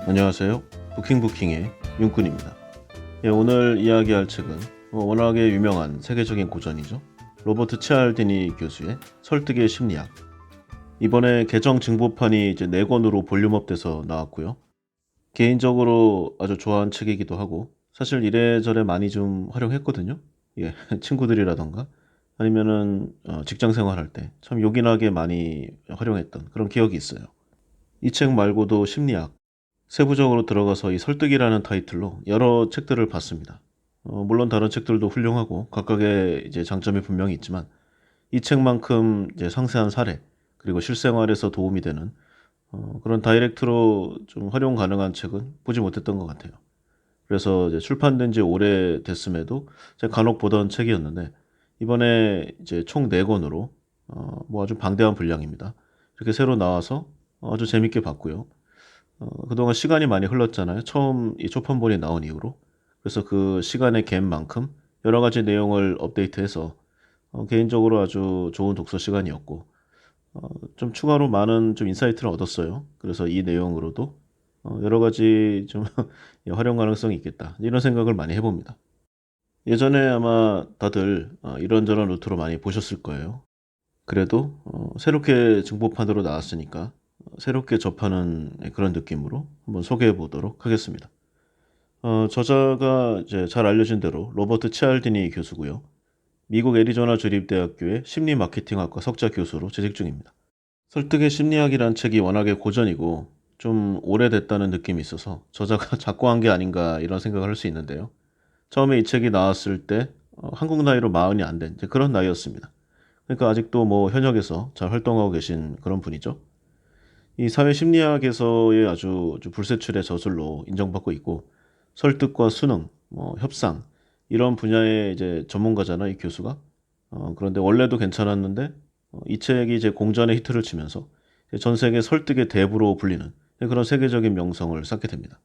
안녕하세요. 부킹부킹의 윤꾼입니다. 오늘 이야기할 책은 워낙에 유명한 세계적인 고전이죠. 로버트 치알디니 교수의 설득의 심리학. 이번에 개정 증보판이 이제 4권으로 볼륨업돼서 나왔고요. 개인적으로 아주 좋아하는 책이기도 하고 사실 이래저래 많이 좀 활용했거든요. 친구들이라던가 아니면은 직장 생활할 때 참 요긴하게 많이 활용했던 그런 기억이 있어요. 이 책 말고도 심리학, 세부적으로 들어가서 이 설득이라는 타이틀로 여러 책들을 봤습니다. 물론 다른 책들도 훌륭하고 각각의 이제 장점이 분명히 있지만 이 책만큼 이제 상세한 사례 그리고 실생활에서 도움이 되는 그런 다이렉트로 좀 활용 가능한 책은 보지 못했던 것 같아요. 그래서 이제 출판된 지 오래됐음에도 제가 간혹 보던 책이었는데 이번에 이제 총 4권으로 뭐 아주 방대한 분량입니다. 이렇게 새로 나와서 아주 재밌게 봤고요. 그동안 시간이 많이 흘렀잖아요. 처음 이 초판본이 나온 이후로. 그래서 그 시간의 갭만큼 여러 가지 내용을 업데이트해서 개인적으로 아주 좋은 독서 시간이었고 좀 추가로 많은 좀 인사이트를 얻었어요. 그래서 이 내용으로도 여러 가지 좀 활용 가능성이 있겠다. 이런 생각을 많이 해봅니다. 예전에 아마 다들 이런저런 루트로 많이 보셨을 거예요. 그래도 새롭게 증보판으로 나왔으니까 새롭게 접하는 그런 느낌으로 한번 소개해 보도록 하겠습니다. 저자가 이제 잘 알려진 대로 로버트 치알디니 교수고요. 미국 애리조나 주립대학교의 심리마케팅학과 석자 교수로 재직 중입니다. 설득의 심리학이란 책이 워낙에 고전이고 좀 오래됐다는 느낌이 있어서 저자가 작고한 게 아닌가 이런 생각을 할 수 있는데요. 처음에 이 책이 나왔을 때 한국 나이로 40이 안 된 그런 나이였습니다. 그러니까 아직도 뭐 현역에서 잘 활동하고 계신 그런 분이죠. 이 사회 심리학에서의 아주 불세출의 저술로 인정받고 있고 설득과 수능, 뭐 협상 이런 분야의 이제 전문가잖아 이 교수가. 그런데 원래도 괜찮았는데 이 책이 이제 공전의 히트를 치면서 전 세계 설득의 대부로 불리는 그런 세계적인 명성을 쌓게 됩니다.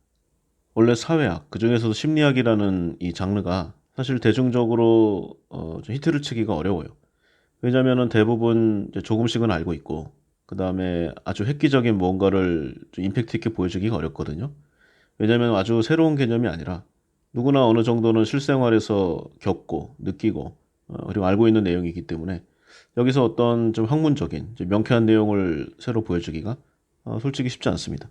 원래 사회학, 그중에서도 심리학이라는 이 장르가 사실 대중적으로 좀 히트를 치기가 어려워요. 왜냐면은 대부분 이제 조금씩은 알고 있고 그다음에 아주 획기적인 무언가를 좀 임팩트 있게 보여주기가 어렵거든요. 왜냐면 아주 새로운 개념이 아니라 누구나 어느 정도는 실생활에서 겪고 느끼고 그리고 알고 있는 내용이기 때문에 여기서 어떤 좀 학문적인 이제 명쾌한 내용을 새로 보여주기가 솔직히 쉽지 않습니다.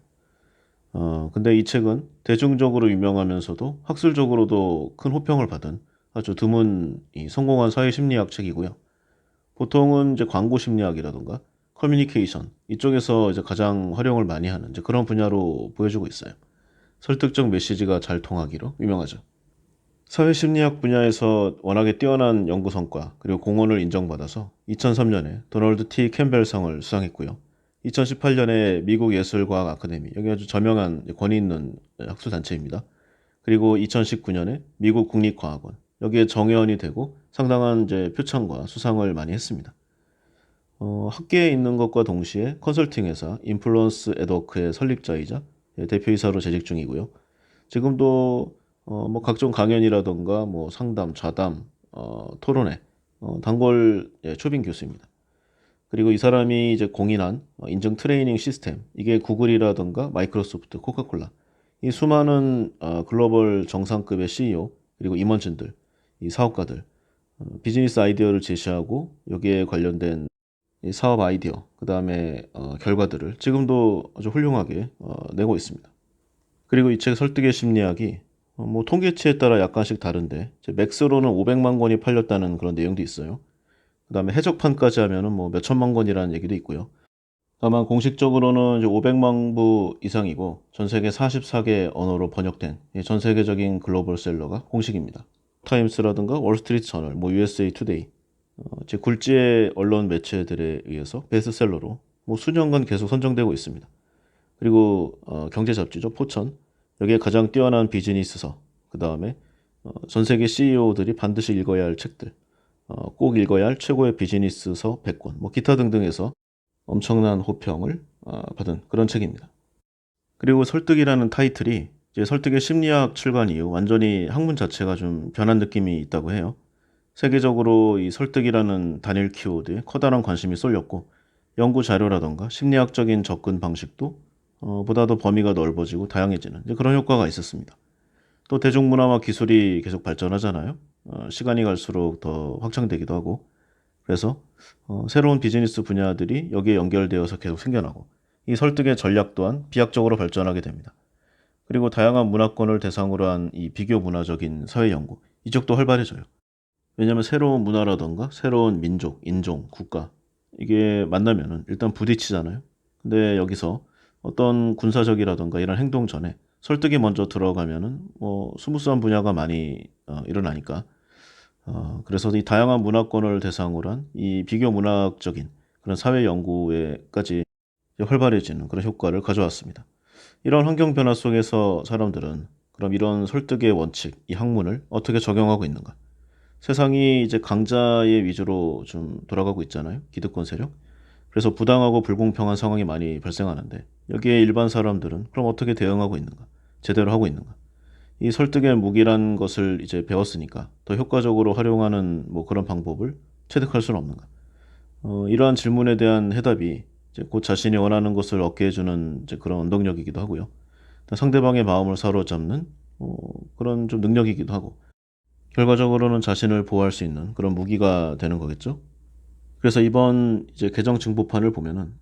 근데 이 책은 대중적으로 유명하면서도 학술적으로도 큰 호평을 받은 아주 드문 이 성공한 사회 심리학 책이고요. 보통은 이제 광고 심리학이라든가 커뮤니케이션 이쪽에서 이제 가장 활용을 많이 하는 이제 그런 분야로 보여주고 있어요. 설득적 메시지가 잘 통하기로 유명하죠. 사회 심리학 분야에서 워낙에 뛰어난 연구 성과 그리고 공헌을 인정받아서 2003년에 도널드 T 캠벨상을 수상했고요. 2018년에 미국 예술과학 아카데미 여기 아주 저명한 권위 있는 학술 단체입니다. 그리고 2019년에 미국 국립과학원 여기에 정회원이 되고 상당한 이제 표창과 수상을 많이 했습니다. 학계에 있는 것과 동시에 컨설팅 회사 인플루언스 에더크의 설립자이자 대표이사로 재직 중이고요. 지금도 뭐 각종 강연이라던가 뭐 상담, 좌담, 토론회, 단골 초빙 교수입니다. 그리고 이 사람이 이제 공인한 인증 트레이닝 시스템, 이게 구글이라던가 마이크로소프트, 코카콜라, 이 수많은 글로벌 정상급의 CEO 그리고 임원진들, 이 사업가들, 비즈니스 아이디어를 제시하고 여기에 관련된 이 사업 아이디어, 그 다음에 결과들을 지금도 아주 훌륭하게 내고 있습니다. 그리고 이 책 설득의 심리학이 뭐 통계치에 따라 약간씩 다른데 이제 맥스로는 500만 권이 팔렸다는 그런 내용도 있어요. 그 다음에 해적판까지 하면은 뭐 몇천만 권이라는 얘기도 있고요. 다만 공식적으로는 이제 500만 부 이상이고 전 세계 44개 언어로 번역된 전 세계적인 글로벌셀러가 공식입니다. 타임스라든가 월스트리트 저널, 뭐 USA 투데이, 제 굴지의 언론 매체들에 의해서 베스트셀러로 뭐 수년간 계속 선정되고 있습니다. 그리고 경제 잡지죠 포천 여기에 가장 뛰어난 비즈니스서 그 다음에 전 세계 CEO들이 반드시 읽어야 할 책들 꼭 읽어야 할 최고의 비즈니스서 100권 뭐 기타 등등에서 엄청난 호평을 받은 그런 책입니다. 그리고 설득이라는 타이틀이 이제 설득의 심리학 출간 이후 완전히 학문 자체가 좀 변한 느낌이 있다고 해요. 세계적으로 이 설득이라는 단일 키워드에 커다란 관심이 쏠렸고 연구 자료라던가 심리학적인 접근 방식도 보다도 범위가 넓어지고 다양해지는 이제 그런 효과가 있었습니다. 또 대중문화와 기술이 계속 발전하잖아요. 시간이 갈수록 더 확장되기도 하고 그래서 새로운 비즈니스 분야들이 여기에 연결되어서 계속 생겨나고 이 설득의 전략 또한 비약적으로 발전하게 됩니다. 그리고 다양한 문화권을 대상으로 한 이 비교 문화적인 사회 연구 이쪽도 활발해져요. 왜냐하면 새로운 문화라던가 새로운 민족, 인종, 국가 이게 만나면은 일단 부딪히잖아요. 근데 여기서 어떤 군사적이라던가 이런 행동 전에 설득이 먼저 들어가면은 뭐 스무스한 분야가 많이 일어나니까 그래서 이 다양한 문화권을 대상으로 한 이 비교 문학적인 그런 사회 연구에까지 활발해지는 그런 효과를 가져왔습니다. 이런 환경 변화 속에서 사람들은 그럼 이런 설득의 원칙, 이 학문을 어떻게 적용하고 있는가? 세상이 이제 강자의 위주로 좀 돌아가고 있잖아요. 기득권 세력. 그래서 부당하고 불공평한 상황이 많이 발생하는데 여기에 일반 사람들은 그럼 어떻게 대응하고 있는가? 제대로 하고 있는가? 이 설득의 무기란 것을 이제 배웠으니까 더 효과적으로 활용하는 뭐 그런 방법을 체득할 수는 없는가? 이러한 질문에 대한 해답이 이제 곧 자신이 원하는 것을 얻게 해주는 이제 그런 원동력이기도 하고요. 상대방의 마음을 사로잡는 그런 좀 능력이기도 하고 결과적으로는 자신을 보호할 수 있는 그런 무기가 되는 거겠죠. 그래서 이번 이제 개정 증보판을 보면은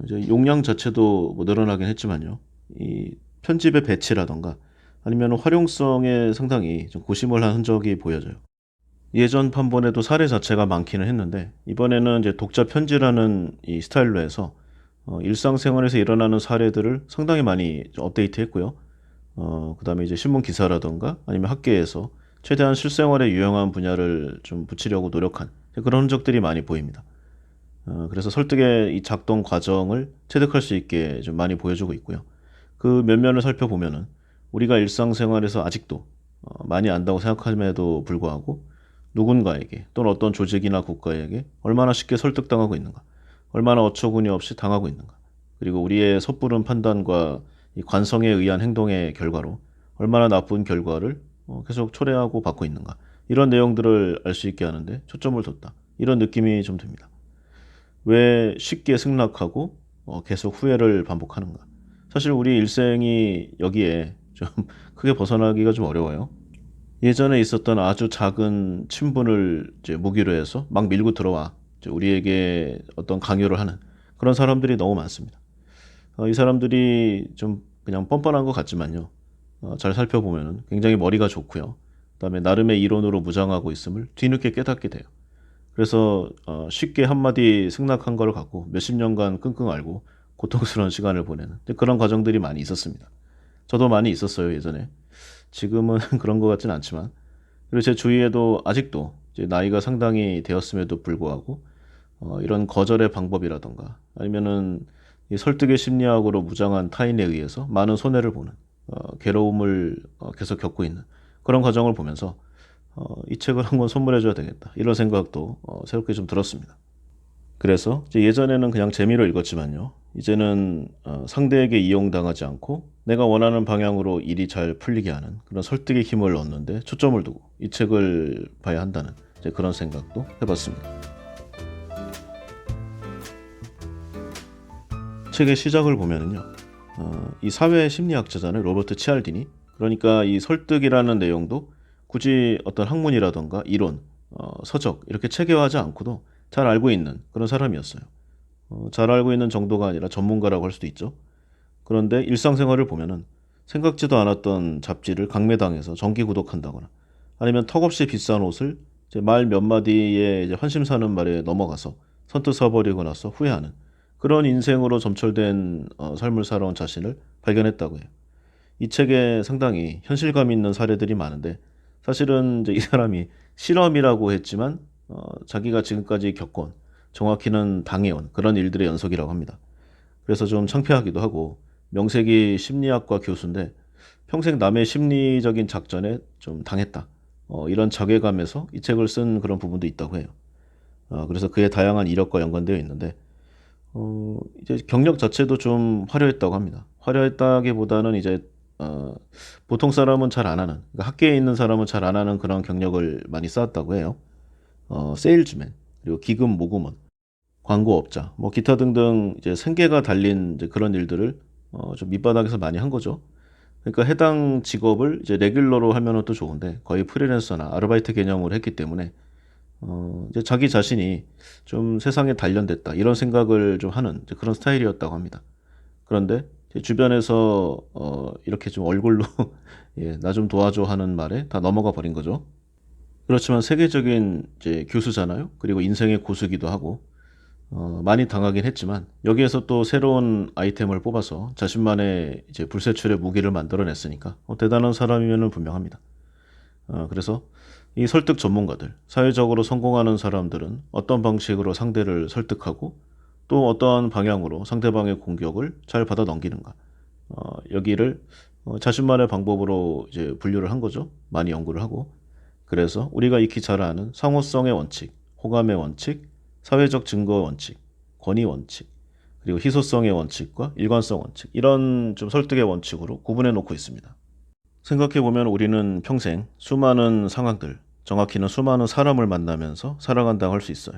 이제 용량 자체도 뭐 늘어나긴 했지만요. 이 편집의 배치라던가 아니면 활용성에 상당히 좀 고심을 한 흔적이 보여져요. 예전 판본에도 사례 자체가 많기는 했는데 이번에는 이제 독자 편지라는 이 스타일로 해서 일상생활에서 일어나는 사례들을 상당히 많이 좀 업데이트했고요. 그다음에 이제 신문 기사라던가 아니면 학계에서 최대한 실생활에 유용한 분야를 좀 붙이려고 노력한 그런 흔적들이 많이 보입니다. 그래서 설득의 이 작동 과정을 체득할 수 있게 좀 많이 보여주고 있고요. 그 면면을 살펴보면은 우리가 일상생활에서 아직도 많이 안다고 생각함에도 불구하고 누군가에게 또는 어떤 조직이나 국가에게 얼마나 쉽게 설득당하고 있는가, 얼마나 어처구니 없이 당하고 있는가, 그리고 우리의 섣부른 판단과 이 관성에 의한 행동의 결과로 얼마나 나쁜 결과를 계속 초래하고 받고 있는가, 이런 내용들을 알 수 있게 하는데 초점을 뒀다. 이런 느낌이 좀 듭니다. 왜 쉽게 승낙하고 계속 후회를 반복하는가? 사실 우리 일생이 여기에 좀 크게 벗어나기가 좀 어려워요. 예전에 있었던 아주 작은 친분을 이제 무기로 해서 막 밀고 들어와 이제 우리에게 어떤 강요를 하는 그런 사람들이 너무 많습니다. 이 사람들이 좀 그냥 뻔뻔한 것 같지만요. 잘 살펴보면 굉장히 머리가 좋고요. 그다음에 나름의 이론으로 무장하고 있음을 뒤늦게 깨닫게 돼요. 그래서 쉽게 한마디 승낙한 걸 갖고 몇십 년간 끙끙 앓고 고통스러운 시간을 보내는 그런 과정들이 많이 있었습니다. 저도 많이 있었어요, 예전에. 지금은 그런 것 같진 않지만. 그리고 제 주위에도 아직도 이제 나이가 상당히 되었음에도 불구하고 이런 거절의 방법이라던가 아니면은 이 설득의 심리학으로 무장한 타인에 의해서 많은 손해를 보는 괴로움을 계속 겪고 있는 그런 과정을 보면서 이 책을 한 권 선물해줘야 되겠다. 이런 생각도 새롭게 좀 들었습니다. 그래서 이제 예전에는 그냥 재미로 읽었지만요. 이제는 상대에게 이용당하지 않고 내가 원하는 방향으로 일이 잘 풀리게 하는 그런 설득의 힘을 얻는데 초점을 두고 이 책을 봐야 한다는 이제 그런 생각도 해봤습니다. 책의 시작을 보면은요. 이 사회 심리학자잖아요. 로버트 치알디니. 그러니까 이 설득이라는 내용도 굳이 어떤 학문이라던가 이론, 서적 이렇게 체계화하지 않고도 잘 알고 있는 그런 사람이었어요. 잘 알고 있는 정도가 아니라 전문가라고 할 수도 있죠. 그런데 일상생활을 보면은 생각지도 않았던 잡지를 강매당해서 정기 구독한다거나 아니면 턱없이 비싼 옷을 이제 말 몇 마디에 이제 환심 사는 말에 넘어가서 선뜻 사버리고 나서 후회하는 그런 인생으로 점철된 삶을 살아온 자신을 발견했다고 해요. 이 책에 상당히 현실감 있는 사례들이 많은데 사실은 이제 이 사람이 실험이라고 했지만 자기가 지금까지 겪어온 정확히는 당해온 그런 일들의 연속이라고 합니다. 그래서 좀 창피하기도 하고 명색이 심리학과 교수인데 평생 남의 심리적인 작전에 좀 당했다. 이런 자괴감에서 이 책을 쓴 그런 부분도 있다고 해요. 그래서 그의 다양한 이력과 연관되어 있는데 이제 경력 자체도 좀 화려했다고 합니다. 화려했다기보다는 이제 보통 사람은 잘 안 하는, 그러니까 학계에 있는 사람은 잘 안 하는 그런 경력을 많이 쌓았다고 해요. 세일즈맨, 그리고 기금 모금원, 광고업자, 뭐 기타 등등 이제 생계가 달린 이제 그런 일들을 좀 밑바닥에서 많이 한 거죠. 그러니까 해당 직업을 이제 레귤러로 하면은 또 좋은데 거의 프리랜서나 아르바이트 개념으로 했기 때문에 이제 자기 자신이 좀 세상에 단련됐다 이런 생각을 좀 하는 이제 그런 스타일이었다고 합니다. 그런데 제 주변에서 이렇게 좀 얼굴로 예, 나 좀 도와줘 하는 말에 다 넘어가 버린 거죠. 그렇지만 세계적인 이제 교수잖아요. 그리고 인생의 고수기도 하고 많이 당하긴 했지만 여기에서 또 새로운 아이템을 뽑아서 자신만의 이제 불세출의 무기를 만들어냈으니까 대단한 사람이면은 분명합니다. 그래서 이 설득 전문가들, 사회적으로 성공하는 사람들은 어떤 방식으로 상대를 설득하고 또 어떠한 방향으로 상대방의 공격을 잘 받아 넘기는가. 여기를 자신만의 방법으로 이제 분류를 한 거죠. 많이 연구를 하고. 그래서 우리가 익히 잘 아는 상호성의 원칙, 호감의 원칙, 사회적 증거 원칙, 권위 원칙, 그리고 희소성의 원칙과 일관성 원칙, 이런 좀 설득의 원칙으로 구분해 놓고 있습니다. 생각해 보면 우리는 평생 수많은 상황들, 정확히는 수많은 사람을 만나면서 살아간다고 할 수 있어요.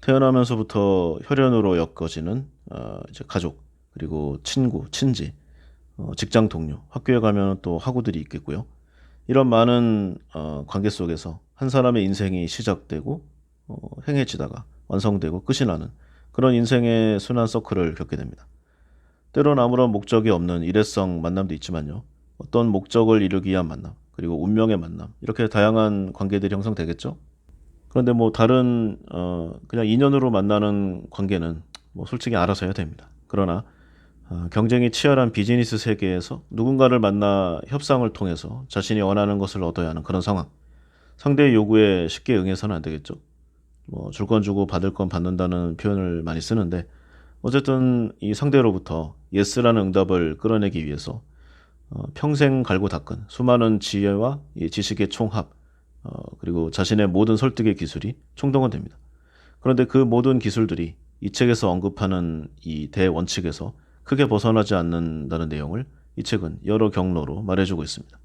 태어나면서부터 혈연으로 엮어지는 이제 가족, 그리고 친구, 친지, 직장 동료, 학교에 가면 또 학우들이 있겠고요. 이런 많은 관계 속에서 한 사람의 인생이 시작되고 행해지다가 완성되고 끝이 나는 그런 인생의 순환 서클을 겪게 됩니다. 때론 아무런 목적이 없는 일회성 만남도 있지만요. 어떤 목적을 이루기 위한 만남, 그리고 운명의 만남, 이렇게 다양한 관계들이 형성되겠죠. 그런데 뭐 다른 그냥 인연으로 만나는 관계는 뭐 솔직히 알아서 해야 됩니다. 그러나 경쟁이 치열한 비즈니스 세계에서 누군가를 만나 협상을 통해서 자신이 원하는 것을 얻어야 하는 그런 상황. 상대의 요구에 쉽게 응해서는 안 되겠죠. 뭐 줄 건 주고 받을 건 받는다는 표현을 많이 쓰는데 어쨌든 이 상대로부터 예스라는 응답을 끌어내기 위해서 평생 갈고 닦은 수많은 지혜와 이 지식의 총합, 그리고 자신의 모든 설득의 기술이 총동원 됩니다. 그런데 그 모든 기술들이 이 책에서 언급하는 이 대원칙에서 크게 벗어나지 않는다는 내용을 이 책은 여러 경로로 말해주고 있습니다.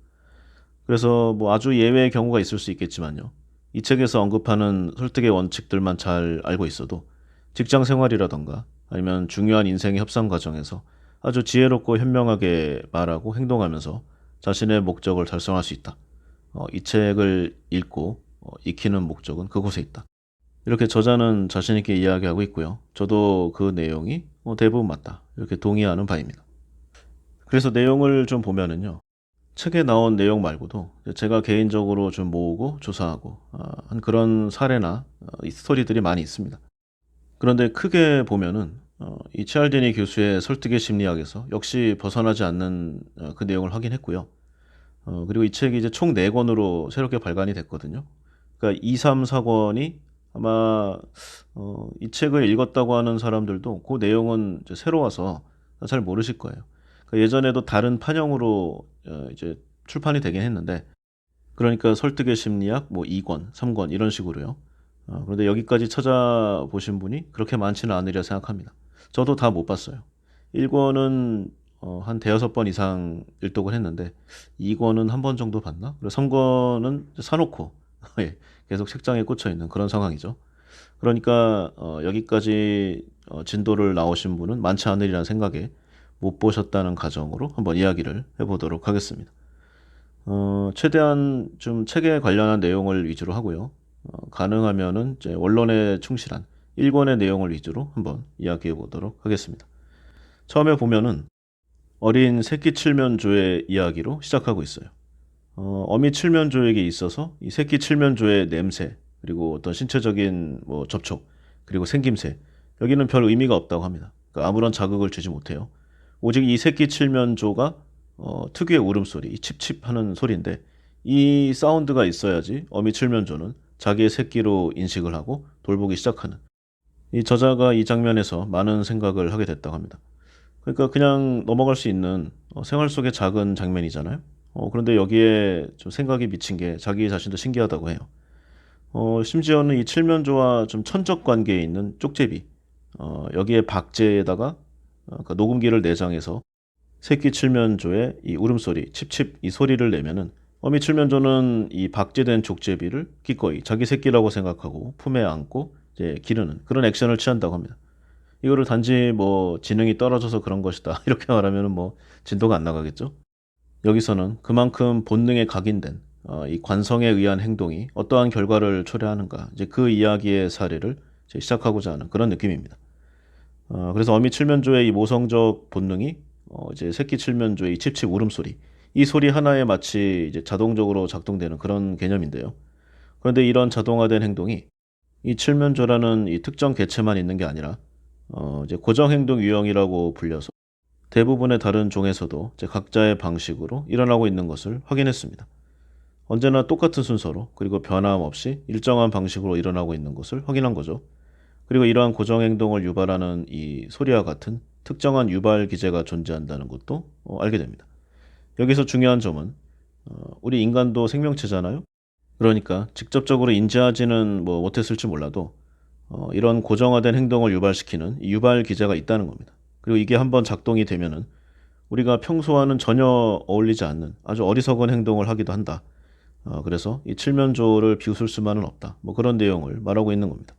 그래서 뭐 아주 예외의 경우가 있을 수 있겠지만요. 이 책에서 언급하는 설득의 원칙들만 잘 알고 있어도 직장 생활이라던가 아니면 중요한 인생의 협상 과정에서 아주 지혜롭고 현명하게 말하고 행동하면서 자신의 목적을 달성할 수 있다. 이 책을 읽고 익히는 목적은 그곳에 있다. 이렇게 저자는 자신 있게 이야기하고 있고요. 저도 그 내용이 대부분 맞다. 이렇게 동의하는 바입니다. 그래서 내용을 좀 보면은요. 책에 나온 내용 말고도 제가 개인적으로 좀 모으고 조사하고 한 그런 사례나 이 스토리들이 많이 있습니다. 그런데 크게 보면은 이 치알디니 교수의 설득의 심리학에서 역시 벗어나지 않는 그 내용을 확인했고요. 그리고 이 책이 이제 총 4권으로 새롭게 발간이 됐거든요. 그러니까 2, 3, 4권이 아마 이 책을 읽었다고 하는 사람들도 그 내용은 이제 새로워서 잘 모르실 거예요. 그러니까 예전에도 다른 판형으로 이제 출판이 되긴 했는데 그러니까 설득의 심리학 뭐 2권, 3권 이런 식으로요. 그런데 여기까지 찾아보신 분이 그렇게 많지는 않으리라 생각합니다. 저도 다 못 봤어요. 1권은 한 대여섯 번 이상 일독을 했는데 2권은 한 번 정도 봤나? 그리고 3권은 사놓고 예, 계속 책장에 꽂혀 있는 그런 상황이죠. 그러니까 여기까지 진도를 나오신 분은 많지 않으리라는 생각에 못 보셨다는 가정으로 한번 이야기를 해보도록 하겠습니다. 최대한 좀 책에 관련한 내용을 위주로 하고요. 가능하면은 이제 원론에 충실한 1권의 내용을 위주로 한번 이야기해 보도록 하겠습니다. 처음에 보면은 어린 새끼 칠면조의 이야기로 시작하고 있어요. 어미 칠면조에게 있어서 이 새끼 칠면조의 냄새, 그리고 어떤 신체적인 뭐 접촉, 그리고 생김새, 여기는 별 의미가 없다고 합니다. 그러니까 아무런 자극을 주지 못해요. 오직 이 새끼 칠면조가 특유의 울음소리, 이 칩칩하는 소리인데 이 사운드가 있어야지 어미 칠면조는 자기의 새끼로 인식을 하고 돌보기 시작하는, 이 저자가 이 장면에서 많은 생각을 하게 됐다고 합니다. 그러니까 그냥 넘어갈 수 있는 생활 속의 작은 장면이잖아요. 그런데 여기에 좀 생각이 미친 게 자기 자신도 신기하다고 해요. 심지어는 이 칠면조와 좀 천적 관계에 있는 쪽제비, 여기에 박제에다가 그 녹음기를 내장해서 새끼 칠면조의 이 울음소리, 칩칩 이 소리를 내면은 어미 칠면조는 이 박제된 족제비를 기꺼이 자기 새끼라고 생각하고 품에 안고 이제 기르는 그런 액션을 취한다고 합니다. 이거를 단지 뭐 지능이 떨어져서 그런 것이다 이렇게 말하면은 뭐 진도가 안 나가겠죠. 여기서는 그만큼 본능에 각인된 이 관성에 의한 행동이 어떠한 결과를 초래하는가 이제 그 이야기의 사례를 이제 시작하고자 하는 그런 느낌입니다. 그래서 어미 칠면조의 이 모성적 본능이 이제 새끼 칠면조의 이 칩칩 울음소리 이 소리 하나에 마치 이제 자동적으로 작동되는 그런 개념인데요. 그런데 이런 자동화된 행동이 이 칠면조라는 이 특정 개체만 있는 게 아니라 이제 고정행동 유형이라고 불려서 대부분의 다른 종에서도 이제 각자의 방식으로 일어나고 있는 것을 확인했습니다. 언제나 똑같은 순서로 그리고 변함없이 일정한 방식으로 일어나고 있는 것을 확인한 거죠. 그리고 이러한 고정행동을 유발하는 이 소리와 같은 특정한 유발 기제가 존재한다는 것도 알게 됩니다. 여기서 중요한 점은 우리 인간도 생명체잖아요. 그러니까 직접적으로 인지하지는 뭐 못했을지 몰라도 이런 고정화된 행동을 유발시키는 이 유발 기제가 있다는 겁니다. 그리고 이게 한번 작동이 되면은 우리가 평소와는 전혀 어울리지 않는 아주 어리석은 행동을 하기도 한다. 그래서 이 칠면조를 비웃을 수만은 없다. 뭐 그런 내용을 말하고 있는 겁니다.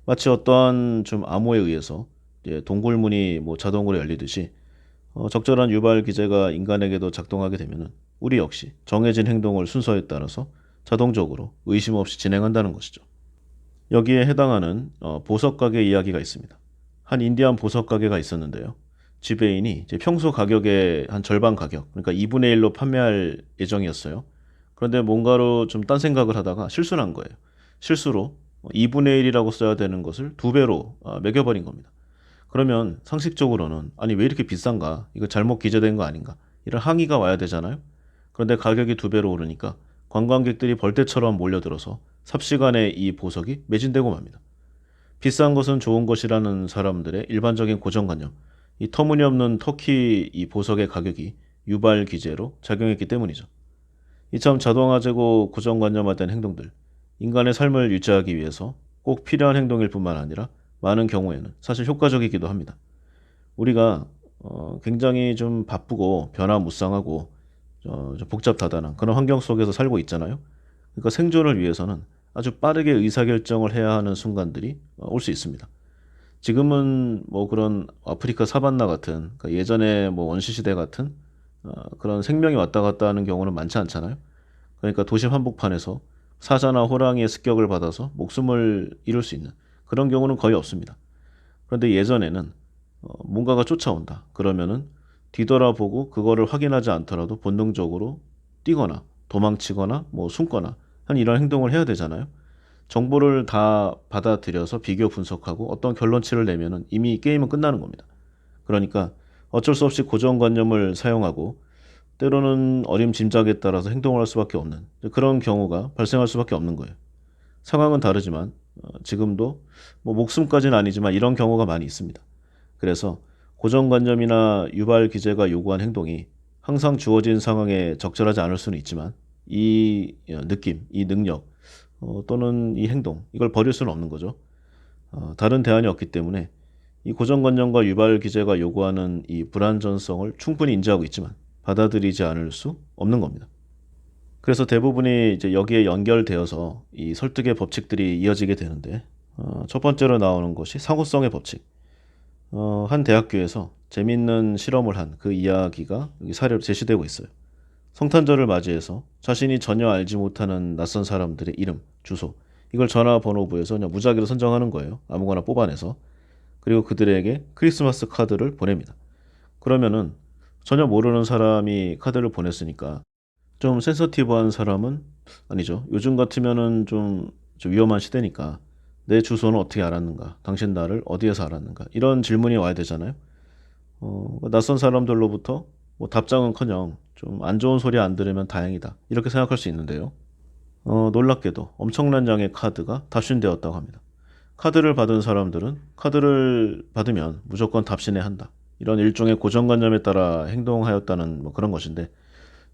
마치 어떠한 좀 암호에 의해서 이제 동굴문이 뭐 자동으로 열리듯이 적절한 유발 기제가 인간에게도 작동하게 되면은 우리 역시 정해진 행동을 순서에 따라서 자동적으로 의심 없이 진행한다는 것이죠. 여기에 해당하는 보석 가게 이야기가 있습니다. 한 인디안 보석 가게가 있었는데요. 지배인이 이제 평소 가격의 한 절반 가격, 그러니까 2분의 1로 판매할 예정이었어요. 그런데 뭔가로 좀 딴 생각을 하다가 실수를 한 거예요. 실수로 2분의 1이라고 써야 되는 것을 2배로 매겨버린 겁니다. 그러면 상식적으로는 아니 왜 이렇게 비싼가? 이거 잘못 기재된 거 아닌가? 이런 항의가 와야 되잖아요. 그런데 가격이 2배로 오르니까 관광객들이 벌떼처럼 몰려들어서 삽시간에 이 보석이 매진되고 맙니다. 비싼 것은 좋은 것이라는 사람들의 일반적인 고정관념, 이 터무니없는 터키 이 보석의 가격이 유발 기제로 작용했기 때문이죠. 이처럼 자동화 재고 고정관념화된 행동들, 인간의 삶을 유지하기 위해서 꼭 필요한 행동일 뿐만 아니라 많은 경우에는 사실 효과적이기도 합니다. 우리가 굉장히 좀 바쁘고 변화무쌍하고 좀 복잡다단한 그런 환경 속에서 살고 있잖아요. 그러니까 생존을 위해서는 아주 빠르게 의사결정을 해야 하는 순간들이 올 수 있습니다. 지금은 뭐 그런 아프리카 사반나 같은 그러니까 예전에 뭐 원시시대 같은 그런 생명이 왔다 갔다 하는 경우는 많지 않잖아요. 그러니까 도심 한복판에서 사자나 호랑이의 습격을 받아서 목숨을 잃을 수 있는 그런 경우는 거의 없습니다. 그런데 예전에는 뭔가가 쫓아온다. 그러면은 뒤돌아보고 그거를 확인하지 않더라도 본능적으로 뛰거나 도망치거나 뭐 숨거나 한 이런 행동을 해야 되잖아요. 정보를 다 받아들여서 비교 분석하고 어떤 결론치를 내면은 이미 게임은 끝나는 겁니다. 그러니까 어쩔 수 없이 고정관념을 사용하고 때로는 어림짐작에 따라서 행동을 할 수밖에 없는 그런 경우가 발생할 수밖에 없는 거예요. 상황은 다르지만 지금도 뭐 목숨까지는 아니지만 이런 경우가 많이 있습니다. 그래서 고정관념이나 유발 기제가 요구한 행동이 항상 주어진 상황에 적절하지 않을 수는 있지만 이 느낌, 이 능력 또는 이 행동 이걸 버릴 수는 없는 거죠. 다른 대안이 없기 때문에 이 고정관념과 유발 기제가 요구하는 이 불완전성을 충분히 인지하고 있지만 받아들이지 않을 수 없는 겁니다. 그래서 대부분이 이제 여기에 연결되어서 이 설득의 법칙들이 이어지게 되는데 첫 번째로 나오는 것이 상호성의 법칙. 한 대학교에서 재밌는 실험을 한 그 이야기가 여기 사례로 제시되고 있어요. 성탄절을 맞이해서 자신이 전혀 알지 못하는 낯선 사람들의 이름, 주소 이걸 전화번호부에서 그냥 무작위로 선정하는 거예요. 아무거나 뽑아내서. 그리고 그들에게 크리스마스 카드를 보냅니다. 그러면은 전혀 모르는 사람이 카드를 보냈으니까 좀 센서티브한 사람은 아니죠. 요즘 같으면은 좀 위험한 시대니까 내 주소는 어떻게 알았는가? 당신 나를 어디에서 알았는가? 이런 질문이 와야 되잖아요. 낯선 사람들로부터 뭐 답장은커녕 좀 안 좋은 소리 안 들으면 다행이다. 이렇게 생각할 수 있는데요. 놀랍게도 엄청난 양의 카드가 답신되었다고 합니다. 카드를 받은 사람들은 카드를 받으면 무조건 답신해야 한다. 이런 일종의 고정관념에 따라 행동하였다는 뭐 그런 것인데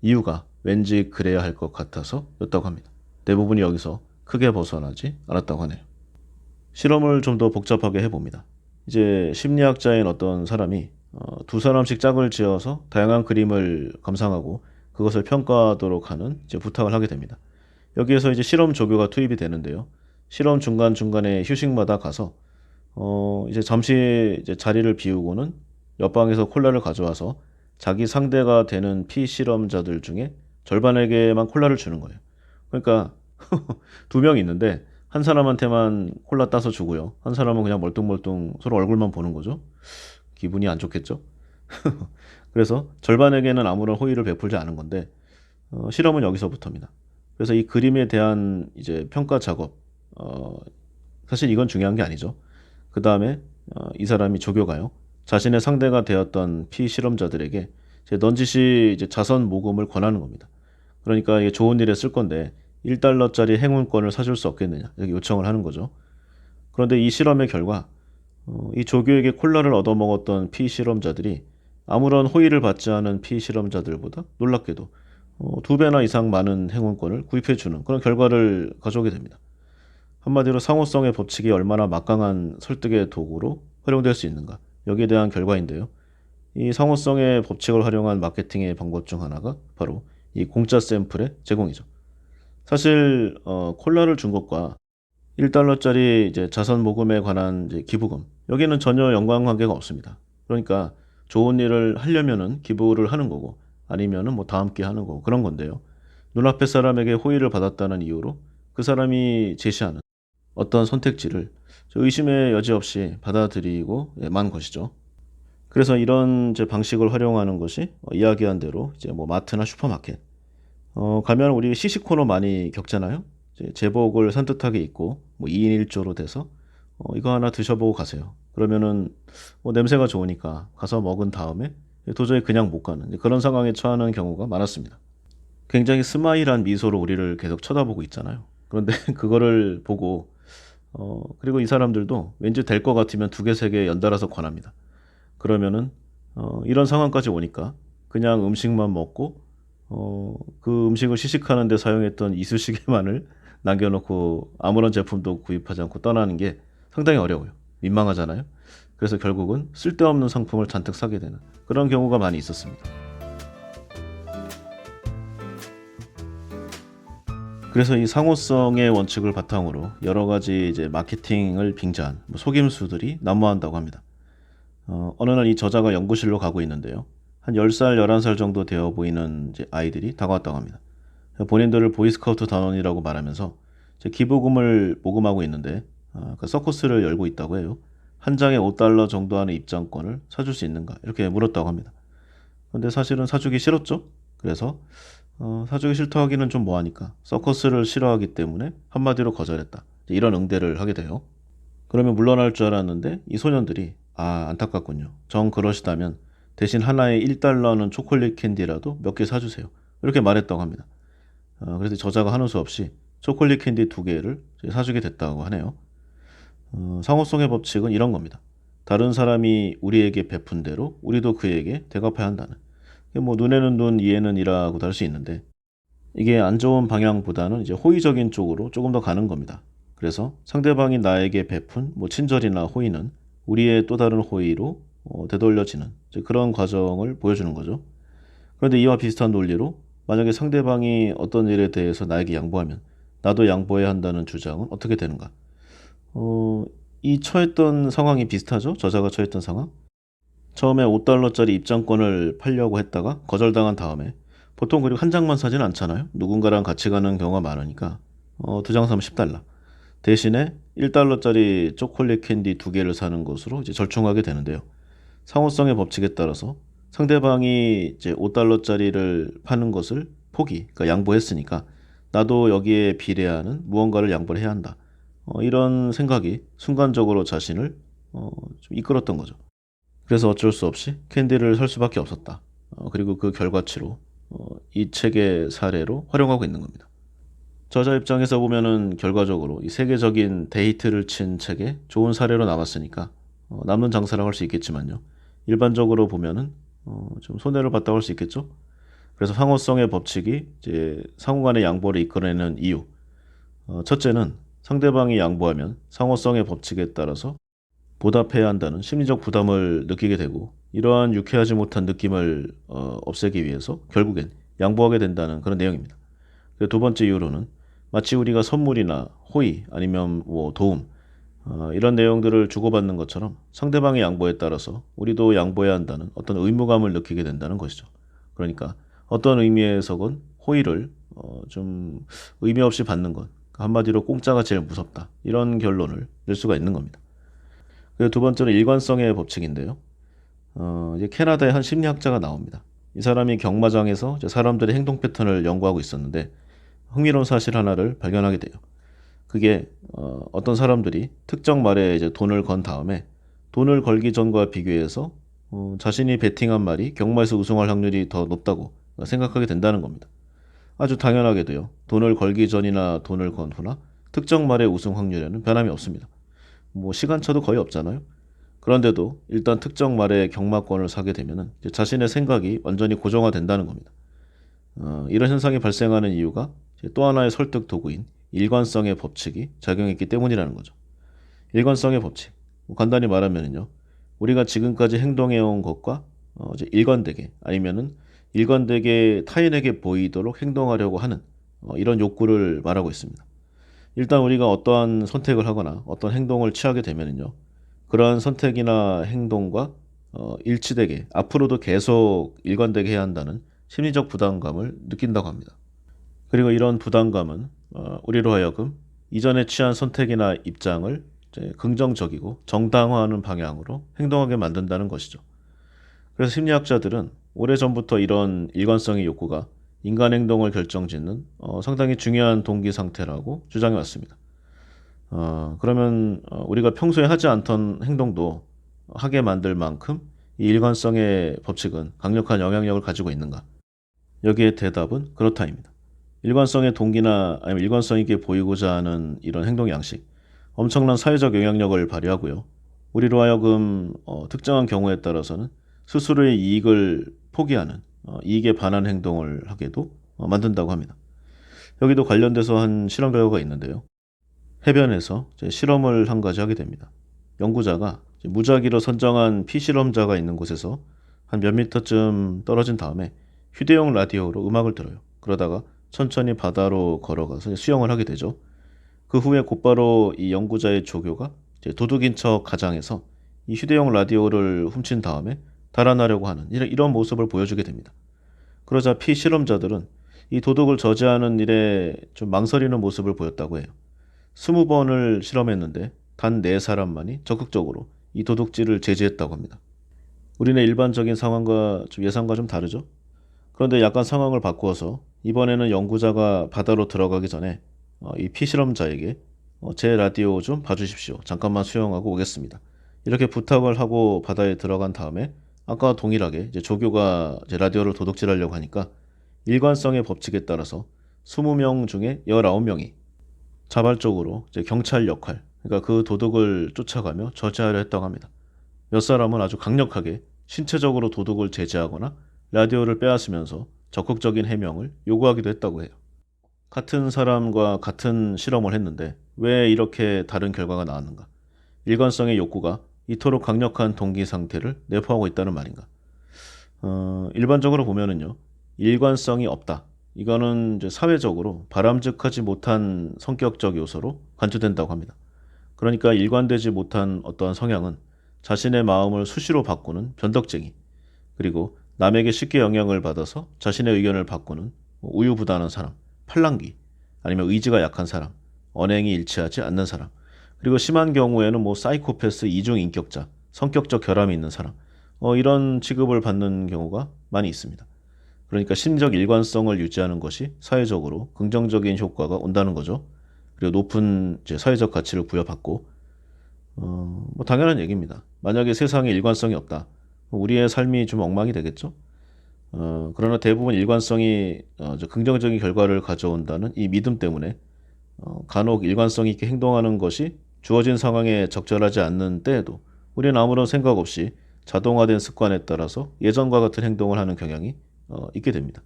이유가 왠지 그래야 할 것 같아서였다고 합니다. 대부분이 여기서 크게 벗어나지 않았다고 하네요. 실험을 좀 더 복잡하게 해봅니다. 이제 심리학자인 어떤 사람이 두 사람씩 짝을 지어서 다양한 그림을 감상하고 그것을 평가하도록 하는 이제 부탁을 하게 됩니다. 여기에서 이제 실험 조교가 투입이 되는데요. 실험 중간중간에 휴식마다 가서 이제 잠시 이제 자리를 비우고는 옆방에서 콜라를 가져와서 자기 상대가 되는 피실험자들 중에 절반에게만 콜라를 주는 거예요. 그러니까 두 명 있는데 한 사람한테만 콜라 따서 주고요. 한 사람은 그냥 멀뚱멀뚱 서로 얼굴만 보는 거죠. 기분이 안 좋겠죠. 그래서 절반에게는 아무런 호의를 베풀지 않은 건데 실험은 여기서부터입니다. 그래서 이 그림에 대한 이제 평가 작업, 사실 이건 중요한 게 아니죠. 그 다음에 이 사람이 조교가요. 자신의 상대가 되었던 피실험자들에게 이제 넌지시 이제 자선 모금을 권하는 겁니다. 그러니까 이게 좋은 일에 쓸 건데 1달러짜리 행운권을 사줄 수 없겠느냐 이렇게 요청을 하는 거죠. 그런데 이 실험의 결과 이 조교에게 콜라를 얻어먹었던 피실험자들이 아무런 호의를 받지 않은 피실험자들보다 놀랍게도 두 배나 이상 많은 행운권을 구입해주는 그런 결과를 가져오게 됩니다. 한마디로 상호성의 법칙이 얼마나 막강한 설득의 도구로 활용될 수 있는가 여기에 대한 결과인데요. 이 상호성의 법칙을 활용한 마케팅의 방법 중 하나가 바로 이 공짜 샘플의 제공이죠. 사실 콜라를 준 것과 1달러짜리 이제 자선 모금에 관한 이제 기부금 여기는 전혀 연관관계가 없습니다. 그러니까 좋은 일을 하려면은 기부를 하는 거고 아니면은 뭐 다 함께 하는 거고 그런 건데요. 눈앞의 사람에게 호의를 받았다는 이유로 그 사람이 제시하는 어떤 선택지를 의심의 여지 없이 받아들이고만 것이죠. 그래서 이런 이제 방식을 활용하는 것이 이야기한 대로 이제 뭐 마트나 슈퍼마켓 가면 우리 시식 코너 많이 겪잖아요. 이제 제복을 산뜻하게 입고 뭐 2인 1조로 돼서 이거 하나 드셔보고 가세요. 그러면은 뭐 냄새가 좋으니까 가서 먹은 다음에 도저히 그냥 못 가는 그런 상황에 처하는 경우가 많았습니다. 굉장히 스마일한 미소로 우리를 계속 쳐다보고 있잖아요. 그런데 그거를 보고 그리고 이 사람들도 왠지 될 것 같으면 두 개, 세 개 연달아서 권합니다. 그러면은 이런 상황까지 오니까 그냥 음식만 먹고 그 음식을 시식하는 데 사용했던 이쑤시개만을 남겨놓고 아무런 제품도 구입하지 않고 떠나는 게 상당히 어려워요. 민망하잖아요. 그래서 결국은 쓸데없는 상품을 잔뜩 사게 되는 그런 경우가 많이 있었습니다. 그래서 이 상호성의 원칙을 바탕으로 여러 가지 이제 마케팅을 빙자한 뭐 속임수들이 난무한다고 합니다. 어느 날 이 저자가 연구실로 가고 있는데요. 한 10살, 11살 정도 되어 보이는 이제 아이들이 다가왔다고 합니다. 본인들을 보이스카우트 단원이라고 말하면서 이제 기부금을 모금하고 있는데 그 서커스를 열고 있다고 해요. 한 장에 5달러 정도 하는 입장권을 사줄 수 있는가 이렇게 물었다고 합니다. 근데 사실은 사주기 싫었죠. 그래서 사주기 싫다 하기는 좀 뭐하니까 서커스를 싫어하기 때문에 한마디로 거절했다. 이런 응대를 하게 돼요. 그러면 물러날 줄 알았는데 이 소년들이 안타깝군요. 정 그러시다면 대신 하나에 1달러는 초콜릿 캔디라도 몇 개 사주세요. 이렇게 말했다고 합니다. 그래서 저자가 하는 수 없이 초콜릿 캔디 두 개를 사주게 됐다고 하네요. 상호성의 법칙은 이런 겁니다. 다른 사람이 우리에게 베푼 대로 우리도 그에게 대갚아야 한다는. 뭐 눈에는 눈, 이에는 이라고도 할 수 있는데 이게 안 좋은 방향보다는 이제 호의적인 쪽으로 조금 더 가는 겁니다. 그래서 상대방이 나에게 베푼 뭐 친절이나 호의는 우리의 또 다른 호의로 되돌려지는 그런 과정을 보여주는 거죠. 그런데 이와 비슷한 논리로 만약에 상대방이 어떤 일에 대해서 나에게 양보하면 나도 양보해야 한다는 주장은 어떻게 되는가? 이 처했던 상황이 비슷하죠? 저자가 처했던 상황? 처음에 5달러짜리 입장권을 팔려고 했다가 거절당한 다음에 보통 그리고 한 장만 사진 않잖아요. 누군가랑 같이 가는 경우가 많으니까 두 장 사면 10달러. 대신에 1달러짜리 초콜릿 캔디 두 개를 사는 것으로 이제 절충하게 되는데요. 상호성의 법칙에 따라서 상대방이 이제 5달러짜리를 파는 것을 그러니까 양보했으니까 나도 여기에 비례하는 무언가를 양보를 해야 한다. 이런 생각이 순간적으로 자신을 좀 이끌었던 거죠. 그래서 어쩔 수 없이 캔디를 살 수밖에 없었다. 그리고 그 결과치로 이 책의 사례로 활용하고 있는 겁니다. 저자 입장에서 보면은 결과적으로 이 세계적인 데이트를 친 책에 좋은 사례로 남았으니까 남는 장사라고 할 수 있겠지만요. 일반적으로 보면은 좀 손해를 봤다고 할 수 있겠죠. 그래서 상호성의 법칙이 이제 상호간의 양보를 이끌어내는 이유. 첫째는 상대방이 양보하면 상호성의 법칙에 따라서 보답해야 한다는 심리적 부담을 느끼게 되고 이러한 유쾌하지 못한 느낌을 없애기 위해서 결국엔 양보하게 된다는 그런 내용입니다. 두 번째 이유로는 마치 우리가 선물이나 호의 아니면 뭐 도움 이런 내용들을 주고받는 것처럼 상대방의 양보에 따라서 우리도 양보해야 한다는 어떤 의무감을 느끼게 된다는 것이죠. 그러니까 어떤 의미에서건 호의를 좀 의미 없이 받는 것, 한마디로 공짜가 제일 무섭다. 이런 결론을 낼 수가 있는 겁니다. 그리고 두 번째는 일관성의 법칙인데요. 이제 캐나다의 한 심리학자가 나옵니다. 이 사람이 경마장에서 이제 사람들의 행동 패턴을 연구하고 있었는데 흥미로운 사실 하나를 발견하게 돼요. 그게 어떤 사람들이 특정 말에 이제 돈을 건 다음에 돈을 걸기 전과 비교해서 자신이 베팅한 말이 경마에서 우승할 확률이 더 높다고 생각하게 된다는 겁니다. 아주 당연하게도요. 돈을 걸기 전이나 돈을 건 후나 특정 말의 우승 확률에는 변함이 없습니다. 뭐 시간차도 거의 없잖아요. 그런데도 일단 특정 말의 경마권을 사게 되면은 이제 자신의 생각이 완전히 고정화된다는 겁니다. 이런 현상이 발생하는 이유가 이제 또 하나의 설득 도구인 일관성의 법칙이 작용했기 때문이라는 거죠. 일관성의 법칙. 뭐 간단히 말하면요. 우리가 지금까지 행동해온 것과 이제 일관되게 아니면은 일관되게 타인에게 보이도록 행동하려고 하는 이런 욕구를 말하고 있습니다. 일단 우리가 어떠한 선택을 하거나 어떤 행동을 취하게 되면은요. 그러한 선택이나 행동과 일치되게 앞으로도 계속 일관되게 해야 한다는 심리적 부담감을 느낀다고 합니다. 그리고 이런 부담감은 우리로 하여금 이전에 취한 선택이나 입장을 이제 긍정적이고 정당화하는 방향으로 행동하게 만든다는 것이죠. 그래서 심리학자들은 오래전부터 이런 일관성의 욕구가 인간 행동을 결정짓는 상당히 중요한 동기 상태라고 주장해 왔습니다. 그러면 우리가 평소에 하지 않던 행동도 하게 만들 만큼 이 일관성의 법칙은 강력한 영향력을 가지고 있는가? 여기에 대답은 그렇다입니다. 일관성의 동기나 아니면 일관성 있게 보이고자 하는 이런 행동 양식, 엄청난 사회적 영향력을 발휘하고요. 우리로 하여금 특정한 경우에 따라서는 스스로의 이익을 포기하는 이익에 반한 행동을 하게도 만든다고 합니다. 여기도 관련돼서 한 실험 결과가 있는데요. 해변에서 이제 실험을 한 가지 하게 됩니다. 연구자가 이제 무작위로 선정한 피실험자가 있는 곳에서 한 몇 미터쯤 떨어진 다음에 휴대용 라디오로 음악을 들어요. 그러다가 천천히 바다로 걸어가서 수영을 하게 되죠. 그 후에 곧바로 이 연구자의 조교가 이제 도둑인 척 가장해서 이 휴대용 라디오를 훔친 다음에 달아나려고 하는 이런 모습을 보여주게 됩니다. 그러자 피실험자들은 이 도둑을 저지하는 일에 좀 망설이는 모습을 보였다고 해요. 20번을 실험했는데 단 4사람만이 적극적으로 이 도둑질을 제지했다고 합니다. 우리는 일반적인 상황과 예상과 좀 다르죠? 그런데 약간 상황을 바꾸어서 이번에는 연구자가 바다로 들어가기 전에 이 피실험자에게 제 라디오 좀 봐주십시오. 잠깐만 수영하고 오겠습니다. 이렇게 부탁을 하고 바다에 들어간 다음에 아까와 동일하게 이제 조교가 이제 라디오를 도둑질하려고 하니까 일관성의 법칙에 따라서 20명 중에 19명이 자발적으로 이제 경찰 역할, 그러니까 그 도둑을 쫓아가며 저지하려 했다고 합니다. 몇 사람은 아주 강력하게 신체적으로 도둑을 제지하거나 라디오를 빼앗으면서 적극적인 해명을 요구하기도 했다고 해요. 같은 사람과 같은 실험을 했는데 왜 이렇게 다른 결과가 나왔는가? 일관성의 욕구가 이토록 강력한 동기 상태를 내포하고 있다는 말인가? 일반적으로 보면은요, 일관성이 없다. 이거는 이제 사회적으로 바람직하지 못한 성격적 요소로 간주된다고 합니다. 그러니까 일관되지 못한 어떠한 성향은 자신의 마음을 수시로 바꾸는 변덕쟁이, 그리고 남에게 쉽게 영향을 받아서 자신의 의견을 바꾸는 우유부단한 사람, 팔랑귀, 아니면 의지가 약한 사람, 언행이 일치하지 않는 사람, 그리고 심한 경우에는 뭐 사이코패스 이중인격자, 성격적 결함이 있는 사람, 이런 취급을 받는 경우가 많이 있습니다. 그러니까 심리적 일관성을 유지하는 것이 사회적으로 긍정적인 효과가 온다는 거죠. 그리고 높은 이제 사회적 가치를 부여받고, 뭐 당연한 얘기입니다. 만약에 세상에 일관성이 없다, 우리의 삶이 좀 엉망이 되겠죠. 그러나 대부분 일관성이 긍정적인 결과를 가져온다는 이 믿음 때문에 간혹 일관성 있게 행동하는 것이 주어진 상황에 적절하지 않는 때에도 우리는 아무런 생각 없이 자동화된 습관에 따라서 예전과 같은 행동을 하는 경향이 있게 됩니다.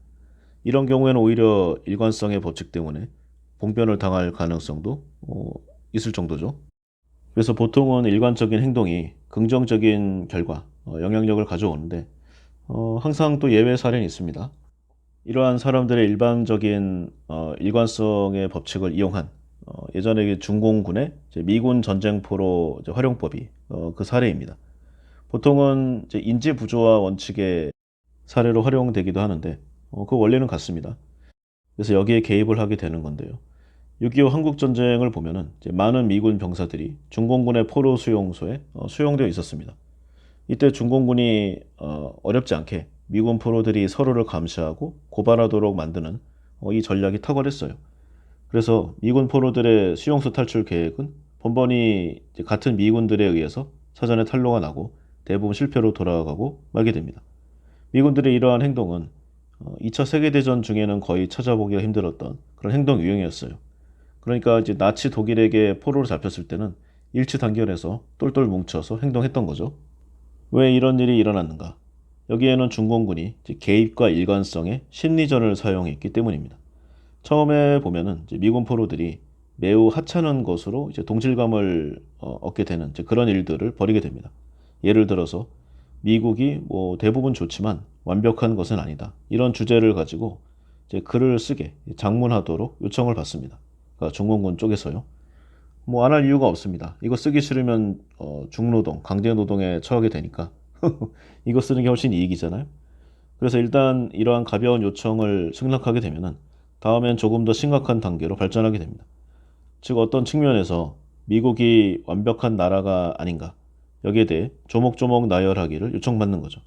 이런 경우에는 오히려 일관성의 법칙 때문에 봉변을 당할 가능성도 있을 정도죠. 그래서 보통은 일관적인 행동이 긍정적인 결과, 영향력을 가져오는데 항상 또 예외 사례는 있습니다. 이러한 사람들의 일반적인 일관성의 법칙을 이용한 예전에 중공군의 이제 미군 전쟁포로 이제 활용법이 그 사례입니다. 보통은 이제 인지 부조화 원칙의 사례로 활용되기도 하는데 그 원리는 같습니다. 그래서 여기에 개입을 하게 되는 건데요. 6.25 한국전쟁을 보면은 이제 많은 미군 병사들이 중공군의 포로 수용소에 수용되어 있었습니다. 이때 중공군이 어렵지 않게 미군 포로들이 서로를 감시하고 고발하도록 만드는 이 전략이 탁월했어요. 그래서 미군 포로들의 수용소 탈출 계획은 번번이 이제 같은 미군들에 의해서 사전에 탄로가 나고 대부분 실패로 돌아가고 말게 됩니다. 미군들의 이러한 행동은 2차 세계대전 중에는 거의 찾아보기가 힘들었던 그런 행동 유형이었어요. 그러니까 이제 나치 독일에게 포로로 잡혔을 때는 일치단결해서 똘똘 뭉쳐서 행동했던 거죠. 왜 이런 일이 일어났는가? 여기에는 중공군이 이제 개입과 일관성의 심리전을 사용했기 때문입니다. 처음에 보면은 이제 미군 포로들이 매우 하찮은 것으로 이제 동질감을 얻게 되는 이제 그런 일들을 벌이게 됩니다. 예를 들어서 미국이 뭐 대부분 좋지만 완벽한 것은 아니다. 이런 주제를 가지고 이제 글을 쓰게 장문하도록 요청을 받습니다. 그러니까 중공군 쪽에서요. 뭐 안 할 이유가 없습니다. 이거 쓰기 싫으면 중노동, 강제노동에 처하게 되니까 이거 쓰는 게 훨씬 이익이잖아요. 그래서 일단 이러한 가벼운 요청을 승낙하게 되면은 다음엔 조금 더 심각한 단계로 발전하게 됩니다. 즉 어떤 측면에서 미국이 완벽한 나라가 아닌가 여기에 대해 조목조목 나열하기를 요청받는 거죠.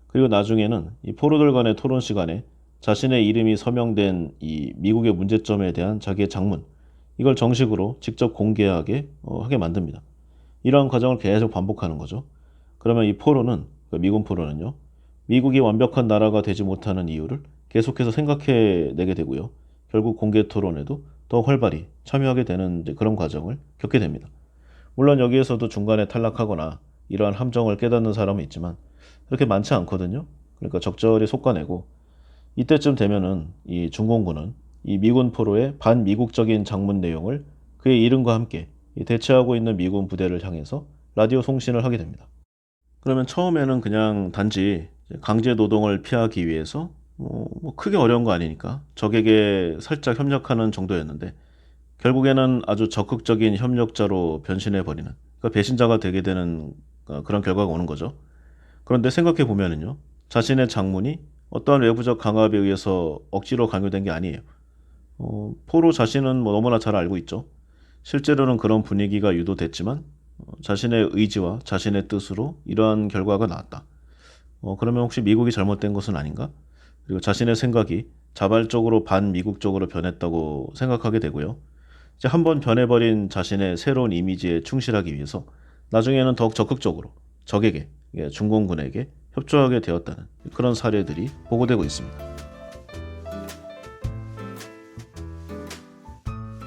그리고 나중에는 이 포로들 간의 토론 시간에 자신의 이름이 서명된 이 미국의 문제점에 대한 자기의 장문 이걸 정식으로 직접 공개하게 하게 만듭니다. 이러한 과정을 계속 반복하는 거죠. 그러면 이 포로는 미군 포로는요. 미국이 완벽한 나라가 되지 못하는 이유를 계속해서 생각해내게 되고요. 결국 공개 토론에도 더 활발히 참여하게 되는 그런 과정을 겪게 됩니다. 물론 여기에서도 중간에 탈락하거나 이러한 함정을 깨닫는 사람은 있지만 그렇게 많지 않거든요. 그러니까 적절히 솎아내고 이때쯤 되면은 이 중공군은 이 미군 포로의 반미국적인 장문 내용을 그의 이름과 함께 대체하고 있는 미군 부대를 향해서 라디오 송신을 하게 됩니다. 그러면 처음에는 그냥 단지 강제 노동을 피하기 위해서 뭐 크게 어려운 거 아니니까 적에게 살짝 협력하는 정도였는데 결국에는 아주 적극적인 협력자로 변신해 버리는 그러니까 배신자가 되게 되는 그런 결과가 오는 거죠. 그런데 생각해 보면은요. 자신의 장문이 어떠한 외부적 강압에 의해서 억지로 강요된 게 아니에요. 포로 자신은 뭐 너무나 잘 알고 있죠. 실제로는 그런 분위기가 유도됐지만 자신의 의지와 자신의 뜻으로 이러한 결과가 나왔다. 그러면 혹시 미국이 잘못된 것은 아닌가? 그리고 자신의 생각이 자발적으로 반미국적으로 변했다고 생각하게 되고요. 이제 한번 변해버린 자신의 새로운 이미지에 충실하기 위해서 나중에는 더욱 적극적으로 적에게, 중공군에게 협조하게 되었다는 그런 사례들이 보고되고 있습니다.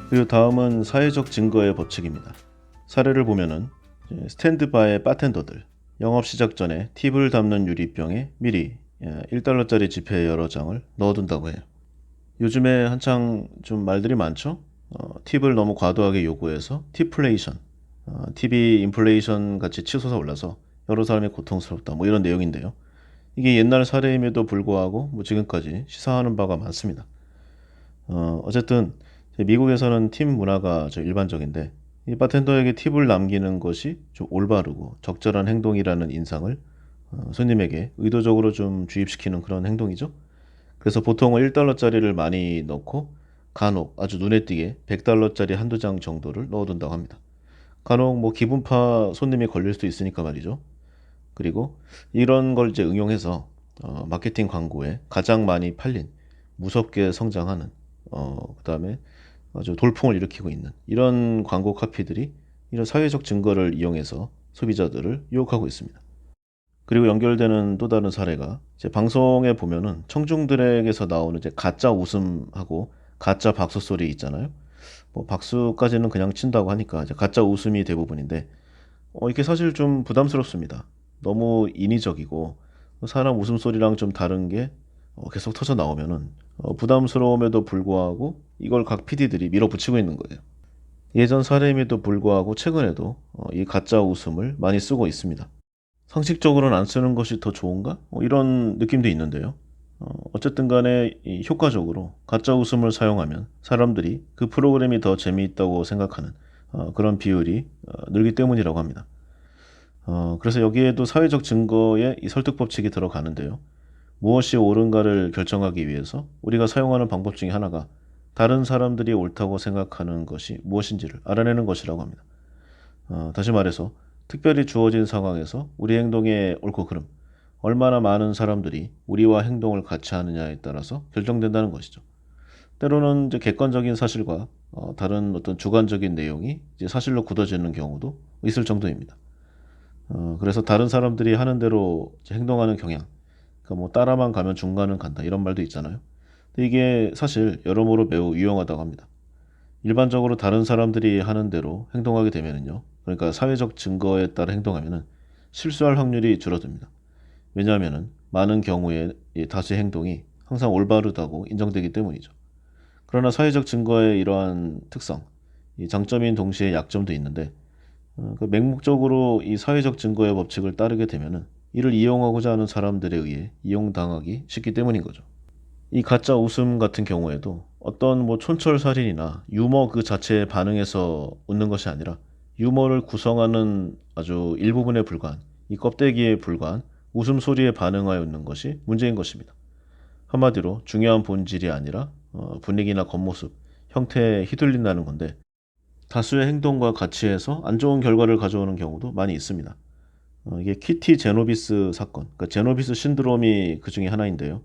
그리고 다음은 사회적 증거의 법칙입니다. 사례를 보면은 스탠드바의 바텐더들, 영업 시작 전에 팁을 담는 유리병에 미리 $1짜리 지폐 여러 장을 넣어둔다고 해요. 요즘에 한창 좀 말들이 많죠? 팁을 너무 과도하게 요구해서 팁플레이션, 팁이 인플레이션 같이 치솟아 올라서 여러 사람이 고통스럽다 뭐 이런 내용인데요. 이게 옛날 사례임에도 불구하고 뭐 지금까지 시사하는 바가 많습니다. 어쨌든 미국에서는 팁 문화가 일반적인데 이 바텐더에게 팁을 남기는 것이 좀 올바르고 적절한 행동이라는 인상을 손님에게 의도적으로 좀 주입시키는 그런 행동이죠. 그래서 보통은 $1짜리를 많이 넣고 간혹 아주 눈에 띄게 $100짜리 한두 장 정도를 넣어둔다고 합니다. 간혹 뭐 기분파 손님이 걸릴 수도 있으니까 말이죠. 그리고 이런 걸 이제 응용해서 마케팅 광고에 가장 많이 팔린 무섭게 성장하는 그다음에 아주 돌풍을 일으키고 있는 이런 광고 카피들이 이런 사회적 증거를 이용해서 소비자들을 유혹하고 있습니다. 그리고 연결되는 또 다른 사례가 이제 방송에 보면은 청중들에게서 나오는 이제 가짜 웃음하고 가짜 박수 소리 있잖아요. 뭐 박수까지는 그냥 친다고 하니까 이제 가짜 웃음이 대부분인데 이게 사실 좀 부담스럽습니다. 너무 인위적이고 사람 웃음소리랑 좀 다른 게 계속 터져 나오면은 부담스러움에도 불구하고 이걸 각 PD들이 밀어붙이고 있는 거예요. 예전 사례임에도 불구하고 최근에도 이 가짜 웃음을 많이 쓰고 있습니다. 상식적으로는 안 쓰는 것이 더 좋은가? 이런 느낌도 있는데요. 어쨌든 간에 이 효과적으로 가짜 웃음을 사용하면 사람들이 그 프로그램이 더 재미있다고 생각하는 그런 비율이 늘기 때문이라고 합니다. 그래서 여기에도 사회적 증거에 이 설득 법칙이 들어가는데요. 무엇이 옳은가를 결정하기 위해서 우리가 사용하는 방법 중에 하나가 다른 사람들이 옳다고 생각하는 것이 무엇인지를 알아내는 것이라고 합니다. 다시 말해서 특별히 주어진 상황에서 우리 행동의 옳고 그름, 얼마나 많은 사람들이 우리와 행동을 같이 하느냐에 따라서 결정된다는 것이죠. 때로는 이제 객관적인 사실과 다른 어떤 주관적인 내용이 이제 사실로 굳어지는 경우도 있을 정도입니다. 그래서 다른 사람들이 하는 대로 이제 행동하는 경향, 그러니까 뭐 따라만 가면 중간은 간다 이런 말도 있잖아요. 근데 이게 사실 여러모로 매우 유용하다고 합니다. 일반적으로 다른 사람들이 하는 대로 행동하게 되면은요, 그러니까 사회적 증거에 따라 행동하면은 실수할 확률이 줄어듭니다. 왜냐하면은 많은 경우에 이 다수의 행동이 항상 올바르다고 인정되기 때문이죠. 그러나 사회적 증거의 이러한 특성, 이 장점인 동시에 약점도 있는데 그 맹목적으로 이 사회적 증거의 법칙을 따르게 되면은 이를 이용하고자 하는 사람들에 의해 이용당하기 쉽기 때문인 거죠. 이 가짜 웃음 같은 경우에도 어떤 뭐 촌철살인이나 유머 그 자체에 반응해서 웃는 것이 아니라 유머를 구성하는 아주 일부분에 불과한 이 껍데기에 불과한 웃음소리에 반응하여 웃는 것이 문제인 것입니다. 한마디로 중요한 본질이 아니라 분위기나 겉모습, 형태에 휘둘린다는 건데 다수의 행동과 같이해서 안 좋은 결과를 가져오는 경우도 많이 있습니다. 이게 키티 제노비스 사건, 그러니까 제노비스 신드롬이 그 중에 하나인데요.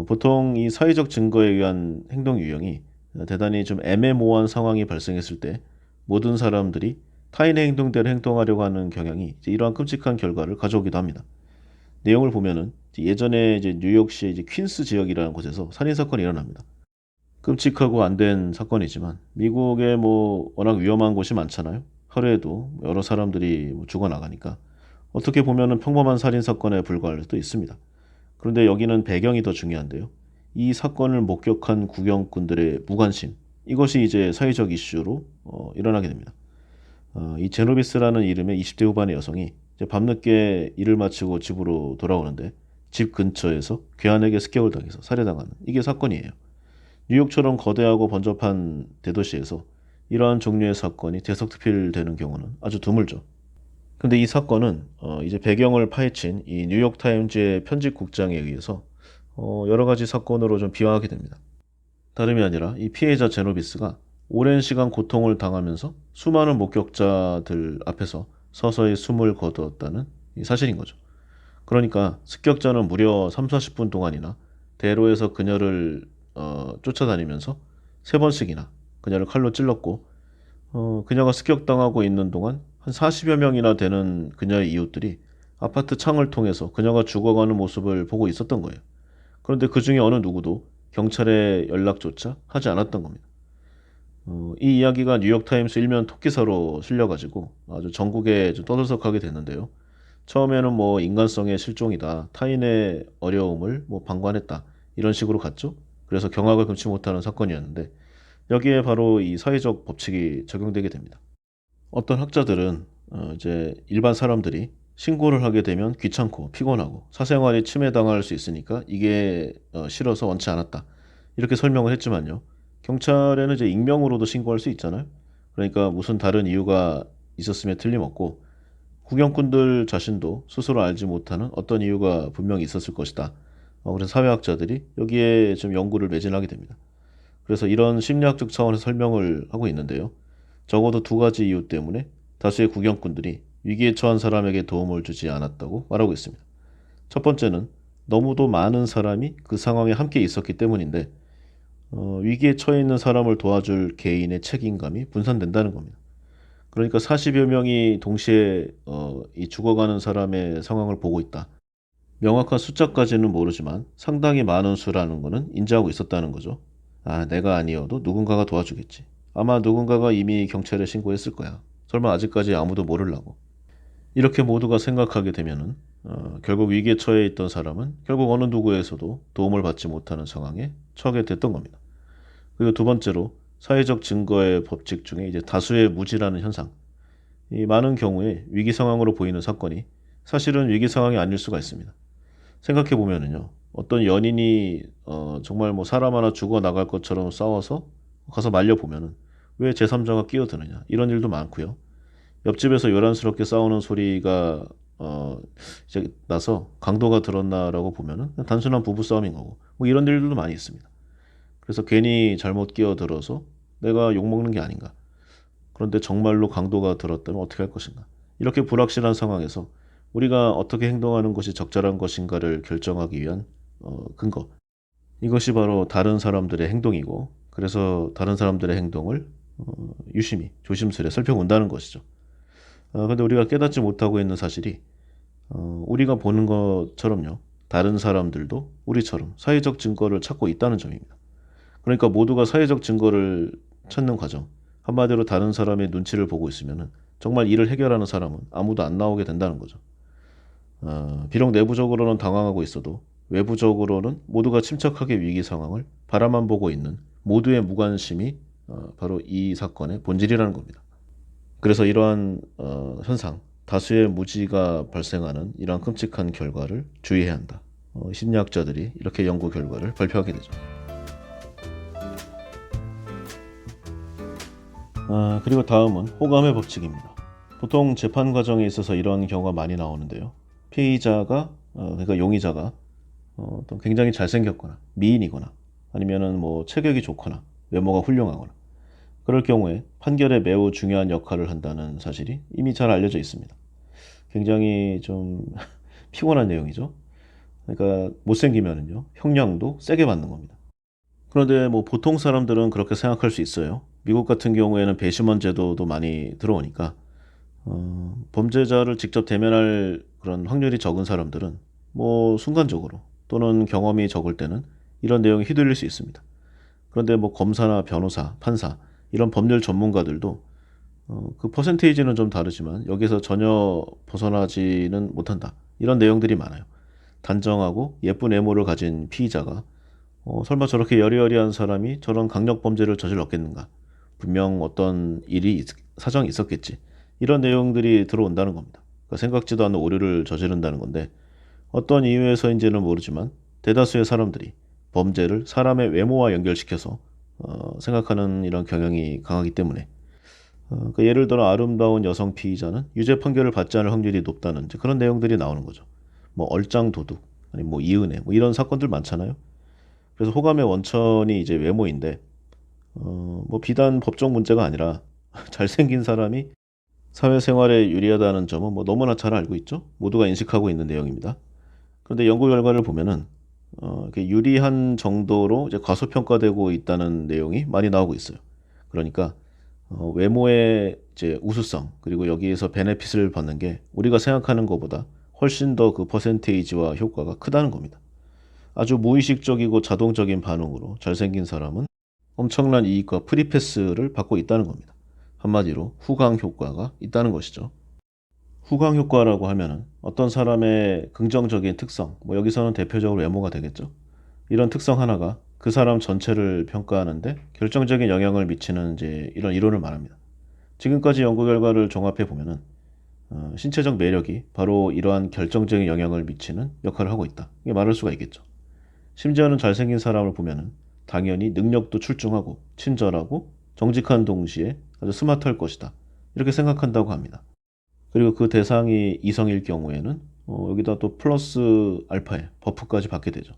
보통 이 사회적 증거에 의한 행동 유형이 대단히 좀 애매모호한 상황이 발생했을 때 모든 사람들이 타인의 행동대로 행동하려고 하는 경향이 이제 이러한 끔찍한 결과를 가져오기도 합니다. 내용을 보면은 예전에 이제 뉴욕시의 이제 퀸스 지역이라는 곳에서 살인 사건이 일어납니다. 끔찍하고 안 된 사건이지만 미국에 뭐 워낙 위험한 곳이 많잖아요. 하루에도 여러 사람들이 뭐 죽어나가니까 어떻게 보면은 평범한 살인 사건에 불과할 수도 있습니다. 그런데 여기는 배경이 더 중요한데요. 이 사건을 목격한 구경꾼들의 무관심, 이것이 이제 사회적 이슈로 일어나게 됩니다. 이 제노비스라는 이름의 20대 후반의 여성이 이제 밤늦게 일을 마치고 집으로 돌아오는데 집 근처에서 괴한에게 습격을 당해서 살해당하는 이게 사건이에요. 뉴욕처럼 거대하고 번잡한 대도시에서 이러한 종류의 사건이 대석특필되는 경우는 아주 드물죠. 근데 이 사건은 이제 배경을 파헤친 이 뉴욕타임즈의 편집국장에 의해서 여러 가지 사건으로 좀 비화하게 됩니다. 다름이 아니라 이 피해자 제노비스가 오랜 시간 고통을 당하면서 수많은 목격자들 앞에서 서서히 숨을 거두었다는 이 사실인 거죠. 그러니까 습격자는 무려 3, 40분 동안이나 대로에서 그녀를 쫓아다니면서 세 번씩이나 그녀를 칼로 찔렀고 그녀가 습격당하고 있는 동안 한 40여 명이나 되는 그녀의 이웃들이 아파트 창을 통해서 그녀가 죽어가는 모습을 보고 있었던 거예요. 그런데 그 중에 어느 누구도 경찰에 연락조차 하지 않았던 겁니다. 이 이야기가 뉴욕타임스 일면 토끼사로 실려가지고 아주 전국에 좀 떠들썩하게 됐는데요. 처음에는 뭐 인간성의 실종이다, 타인의 어려움을 뭐 방관했다 이런 식으로 갔죠. 그래서 경악을 금치 못하는 사건이었는데 여기에 바로 이 사회적 법칙이 적용되게 됩니다. 어떤 학자들은 이제 일반 사람들이 신고를 하게 되면 귀찮고 피곤하고 사생활이 침해당할 수 있으니까 이게 싫어서 원치 않았다. 이렇게 설명을 했지만요. 경찰에는 이제 익명으로도 신고할 수 있잖아요. 그러니까 무슨 다른 이유가 있었음에 틀림없고 구경꾼들 자신도 스스로 알지 못하는 어떤 이유가 분명히 있었을 것이다. 그래서 사회학자들이 여기에 좀 연구를 매진하게 됩니다. 그래서 이런 심리학적 차원에서 설명을 하고 있는데요. 적어도 두 가지 이유 때문에 다수의 구경꾼들이 위기에 처한 사람에게 도움을 주지 않았다고 말하고 있습니다. 첫 번째는 너무도 많은 사람이 그 상황에 함께 있었기 때문인데 위기에 처해 있는 사람을 도와줄 개인의 책임감이 분산된다는 겁니다. 그러니까 40여 명이 동시에 이 죽어가는 사람의 상황을 보고 있다. 명확한 숫자까지는 모르지만 상당히 많은 수라는 것은 인지하고 있었다는 거죠. 아, 내가 아니어도 누군가가 도와주겠지. 아마 누군가가 이미 경찰에 신고했을 거야. 설마 아직까지 아무도 모르려고. 이렇게 모두가 생각하게 되면은 결국 위기에 처해 있던 사람은 결국 어느 누구에서도 도움을 받지 못하는 상황에 처하게 됐던 겁니다. 그리고 두 번째로 사회적 증거의 법칙 중에 이제 다수의 무지라는 현상. 이 많은 경우에 위기 상황으로 보이는 사건이 사실은 위기 상황이 아닐 수가 있습니다. 생각해 보면은요. 어떤 연인이 정말 뭐 사람 하나 죽어 나갈 것처럼 싸워서 가서 말려 보면은 왜 제3자가 끼어드느냐 이런 일도 많고요. 옆집에서 요란스럽게 싸우는 소리가 이제 나서 강도가 들었나라고 보면은 그냥 단순한 부부싸움인 거고 뭐 이런 일들도 많이 있습니다. 그래서 괜히 잘못 끼어들어서 내가 욕먹는 게 아닌가. 그런데 정말로 강도가 들었다면 어떻게 할 것인가. 이렇게 불확실한 상황에서 우리가 어떻게 행동하는 것이 적절한 것인가를 결정하기 위한 근거. 이것이 바로 다른 사람들의 행동이고 그래서 다른 사람들의 행동을 유심히 조심스레 살펴본다는 것이죠. 근데 우리가 깨닫지 못하고 있는 사실이 우리가 보는 것처럼요. 다른 사람들도 우리처럼 사회적 증거를 찾고 있다는 점입니다. 그러니까 모두가 사회적 증거를 찾는 과정, 한마디로 다른 사람의 눈치를 보고 있으면 정말 이를 해결하는 사람은 아무도 안 나오게 된다는 거죠. 비록 내부적으로는 당황하고 있어도 외부적으로는 모두가 침착하게 위기 상황을 바라만 보고 있는 모두의 무관심이 바로 이 사건의 본질이라는 겁니다. 그래서 이러한 현상, 다수의 무지가 발생하는 이러한 끔찍한 결과를 주의해야 한다. 심리학자들이 이렇게 연구 결과를 발표하게 되죠. 그리고 다음은 호감의 법칙입니다. 보통 재판 과정에 있어서 이런 경우가 많이 나오는데요. 피의자가 그러니까 용의자가 또 굉장히 잘생겼거나 미인이거나 아니면은 뭐 체격이 좋거나 외모가 훌륭하거나 그럴 경우에 판결에 매우 중요한 역할을 한다는 사실이 이미 잘 알려져 있습니다. 굉장히 좀 피곤한 내용이죠. 그러니까 못생기면은요 형량도 세게 받는 겁니다. 그런데 뭐 보통 사람들은 그렇게 생각할 수 있어요. 미국 같은 경우에는 배심원 제도도 많이 들어오니까 범죄자를 직접 대면할 그런 확률이 적은 사람들은 뭐 순간적으로 또는 경험이 적을 때는 이런 내용에 휘둘릴 수 있습니다. 그런데 뭐 검사나 변호사, 판사 이런 법률 전문가들도 그 퍼센테이지는 좀 다르지만 여기서 전혀 벗어나지는 못한다. 이런 내용들이 많아요. 단정하고 예쁜 외모를 가진 피의자가 설마 저렇게 여리여리한 사람이 저런 강력 범죄를 저질렀겠는가? 분명 어떤 사정이 있었겠지. 이런 내용들이 들어온다는 겁니다. 그러니까 생각지도 않은 오류를 저지른다는 건데 어떤 이유에서인지는 모르지만 대다수의 사람들이 범죄를 사람의 외모와 연결시켜서 생각하는 이런 경향이 강하기 때문에 그러니까 예를 들어 아름다운 여성 피의자는 유죄 판결을 받지 않을 확률이 높다는 그런 내용들이 나오는 거죠. 뭐 얼짱 도둑, 아니 뭐 이은혜, 뭐 이런 사건들 많잖아요. 그래서 호감의 원천이 이제 외모인데 뭐 비단 법적 문제가 아니라 잘생긴 사람이 사회생활에 유리하다는 점은 뭐 너무나 잘 알고 있죠. 모두가 인식하고 있는 내용입니다. 그런데 연구 결과를 보면은 이렇게 유리한 정도로 이제 과소평가되고 있다는 내용이 많이 나오고 있어요. 그러니까 외모의 이제 우수성 그리고 여기에서 베네핏을 받는 게 우리가 생각하는 것보다 훨씬 더 그 퍼센테이지와 효과가 크다는 겁니다. 아주 무의식적이고 자동적인 반응으로 잘생긴 사람은 엄청난 이익과 프리패스를 받고 있다는 겁니다. 한마디로 후광 효과가 있다는 것이죠. 후광 효과라고 하면은 어떤 사람의 긍정적인 특성, 뭐 여기서는 대표적으로 외모가 되겠죠. 이런 특성 하나가 그 사람 전체를 평가하는데 결정적인 영향을 미치는 이제 이런 이론을 말합니다. 지금까지 연구 결과를 종합해 보면은 신체적 매력이 바로 이러한 결정적인 영향을 미치는 역할을 하고 있다. 이게 말할 수가 있겠죠. 심지어는 잘생긴 사람을 보면은 당연히 능력도 출중하고 친절하고 정직한 동시에 아주 스마트할 것이다. 이렇게 생각한다고 합니다. 그리고 그 대상이 이성일 경우에는 여기다 또 플러스 알파의 버프까지 받게 되죠.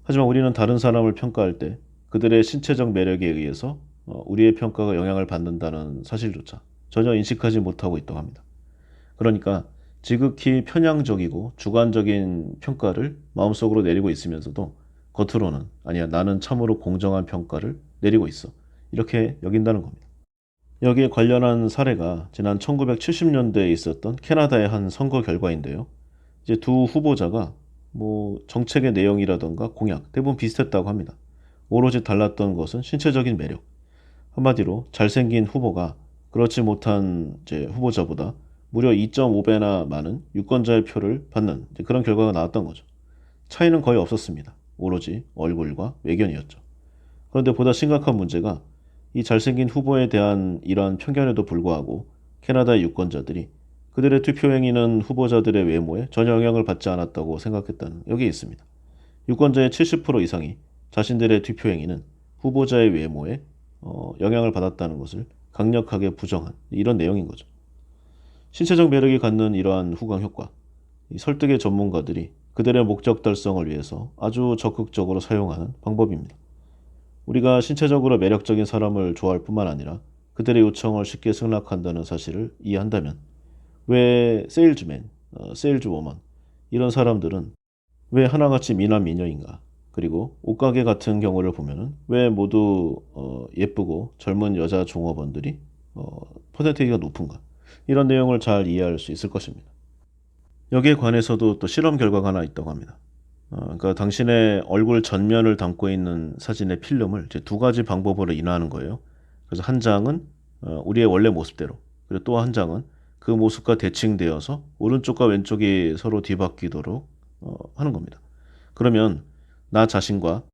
하지만 우리는 다른 사람을 평가할 때 그들의 신체적 매력에 의해서 우리의 평가가 영향을 받는다는 사실조차 전혀 인식하지 못하고 있다고 합니다. 그러니까 지극히 편향적이고 주관적인 평가를 마음속으로 내리고 있으면서도 겉으로는 아니야 나는 참으로 공정한 평가를 내리고 있어. 이렇게 여긴다는 겁니다. 여기에 관련한 사례가 지난 1970년대에 있었던 캐나다의 한 선거 결과인데요. 이제 두 후보자가 뭐 정책의 내용이라던가 공약 대부분 비슷했다고 합니다. 오로지 달랐던 것은 신체적인 매력. 한마디로 잘생긴 후보가 그렇지 못한 이제 후보자보다 무려 2.5배나 많은 유권자의 표를 받는 그런 결과가 나왔던 거죠. 차이는 거의 없었습니다. 오로지 얼굴과 외견이었죠. 그런데 보다 심각한 문제가 이 잘생긴 후보에 대한 이러한 편견에도 불구하고 캐나다의 유권자들이 그들의 투표 행위는 후보자들의 외모에 전혀 영향을 받지 않았다고 생각했다는 여기에 있습니다. 유권자의 70% 이상이 자신들의 투표 행위는 후보자의 외모에 영향을 받았다는 것을 강력하게 부정한 이런 내용인 거죠. 신체적 매력이 갖는 이러한 후광 효과, 이 설득의 전문가들이 그들의 목적 달성을 위해서 아주 적극적으로 사용하는 방법입니다. 우리가 신체적으로 매력적인 사람을 좋아할 뿐만 아니라 그들의 요청을 쉽게 승낙한다는 사실을 이해한다면 왜 세일즈맨, 세일즈워먼 이런 사람들은 왜 하나같이 미남 미녀인가? 그리고 옷가게 같은 경우를 보면은 왜 모두 예쁘고 젊은 여자 종업원들이 퍼센테이지가 높은가? 이런 내용을 잘 이해할 수 있을 것입니다. 여기에 관해서도 또 실험 결과가 하나 있다고 합니다. 그러니까 당신의 얼굴 전면을 담고 있는 사진의 필름을 이제 두 가지 방법으로 인화하는 거예요. 그래서 한 장은 우리의 원래 모습대로, 그리고 또 한 장은 그 모습과 대칭되어서 오른쪽과 왼쪽이 서로 뒤바뀌도록 하는 겁니다. 그러면 나 자신과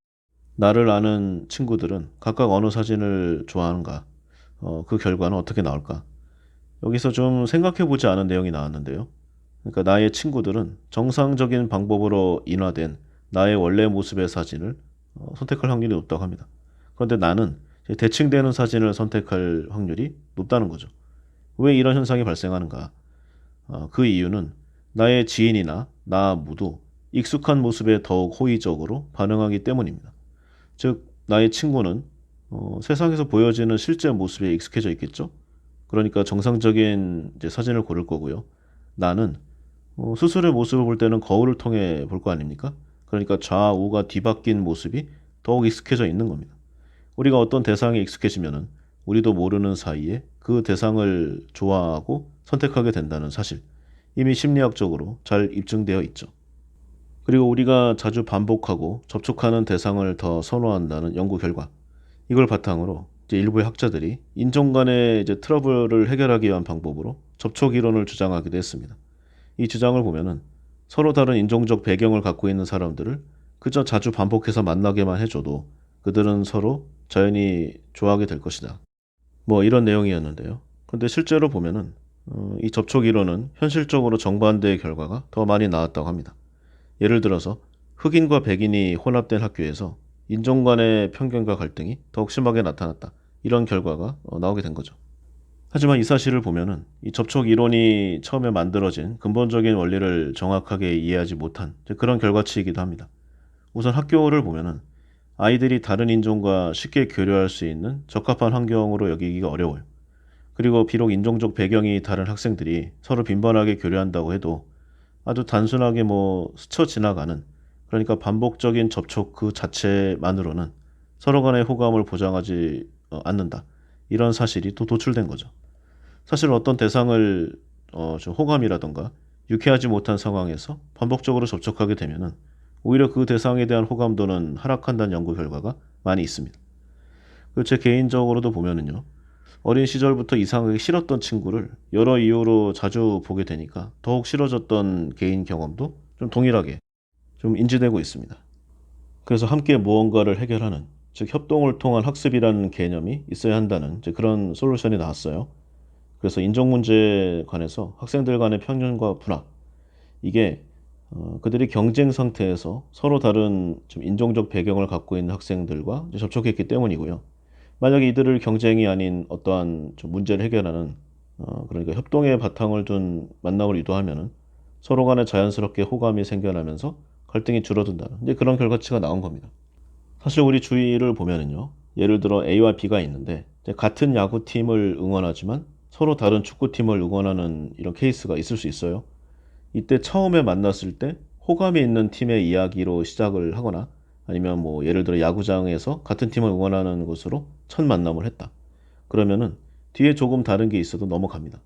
나를 아는 친구들은 각각 어느 사진을 좋아하는가? 그 결과는 어떻게 나올까? 여기서 좀 생각해 보지 않은 내용이 나왔는데요. 그러니까 나의 친구들은 정상적인 방법으로 인화된 나의 원래 모습의 사진을 선택할 확률이 높다고 합니다. 그런데 나는 대칭되는 사진을 선택할 확률이 높다는 거죠. 왜 이런 현상이 발생하는가? 그 이유는 나의 지인이나 나 모두 익숙한 모습에 더욱 호의적으로 반응하기 때문입니다. 즉, 나의 친구는 세상에서 보여지는 실제 모습에 익숙해져 있겠죠? 그러니까 정상적인 이제 사진을 고를 거고요. 나는 스스로의 모습을 볼 때는 거울을 통해 볼 거 아닙니까? 그러니까 좌우가 뒤바뀐 모습이 더욱 익숙해져 있는 겁니다. 우리가 어떤 대상에 익숙해지면은 우리도 모르는 사이에 그 대상을 좋아하고 선택하게 된다는 사실. 이미 심리학적으로 잘 입증되어 있죠. 그리고 우리가 자주 반복하고 접촉하는 대상을 더 선호한다는 연구 결과. 이걸 바탕으로 이제 일부의 학자들이 인종 간의 이제 트러블을 해결하기 위한 방법으로 접촉 이론을 주장하기도 했습니다. 이 주장을 보면은 서로 다른 인종적 배경을 갖고 있는 사람들을 그저 자주 반복해서 만나게만 해줘도 그들은 서로 자연히 좋아하게 될 것이다. 뭐 이런 내용이었는데요. 근데 실제로 보면은 이 접촉 이론은 현실적으로 정반대의 결과가 더 많이 나왔다고 합니다. 예를 들어서 흑인과 백인이 혼합된 학교에서 인종 간의 편견과 갈등이 더욱 심하게 나타났다. 이런 결과가 나오게 된 거죠. 하지만 이 사실을 보면은 이 접촉 이론이 처음에 만들어진 근본적인 원리를 정확하게 이해하지 못한 그런 결과치이기도 합니다. 우선 학교를 보면은 아이들이 다른 인종과 쉽게 교류할 수 있는 적합한 환경으로 여기기가 어려워요. 그리고 비록 인종적 배경이 다른 학생들이 서로 빈번하게 교류한다고 해도 아주 단순하게 뭐 스쳐 지나가는, 그러니까 반복적인 접촉 그 자체만으로는 서로 간의 호감을 보장하지 않는다. 이런 사실이 또 도출된 거죠. 사실 어떤 대상을 좀 호감이라던가 유쾌하지 못한 상황에서 반복적으로 접촉하게 되면은 오히려 그 대상에 대한 호감도는 하락한다는 연구 결과가 많이 있습니다. 그리고 제 개인적으로도 보면은요. 어린 시절부터 이상하게 싫었던 친구를 여러 이유로 자주 보게 되니까 더욱 싫어졌던 개인 경험도 좀 동일하게 좀 인지되고 있습니다. 그래서 함께 무언가를 해결하는, 즉 협동을 통한 학습이라는 개념이 있어야 한다는 이제 그런 솔루션이 나왔어요. 그래서 인종 문제에 관해서 학생들 간의 편견과 분학, 이게 그들이 경쟁 상태에서 서로 다른 좀 인종적 배경을 갖고 있는 학생들과 이제 접촉했기 때문이고요. 만약에 이들을 경쟁이 아닌 어떠한 좀 문제를 해결하는 그러니까 협동의 바탕을 둔 만남을 유도하면은 서로 간에 자연스럽게 호감이 생겨나면서 갈등이 줄어든다는 이제 그런 결과치가 나온 겁니다. 사실 우리 주위를 보면은요. 예를 들어 A와 B가 있는데 이제 같은 야구팀을 응원하지만 서로 다른 축구팀을 응원하는 이런 케이스가 있을 수 있어요. 이때 처음에 만났을 때 호감이 있는 팀의 이야기로 시작을 하거나 아니면 뭐 예를 들어 야구장에서 같은 팀을 응원하는 것으로 첫 만남을 했다. 그러면은 뒤에 조금 다른 게 있어도 넘어갑니다.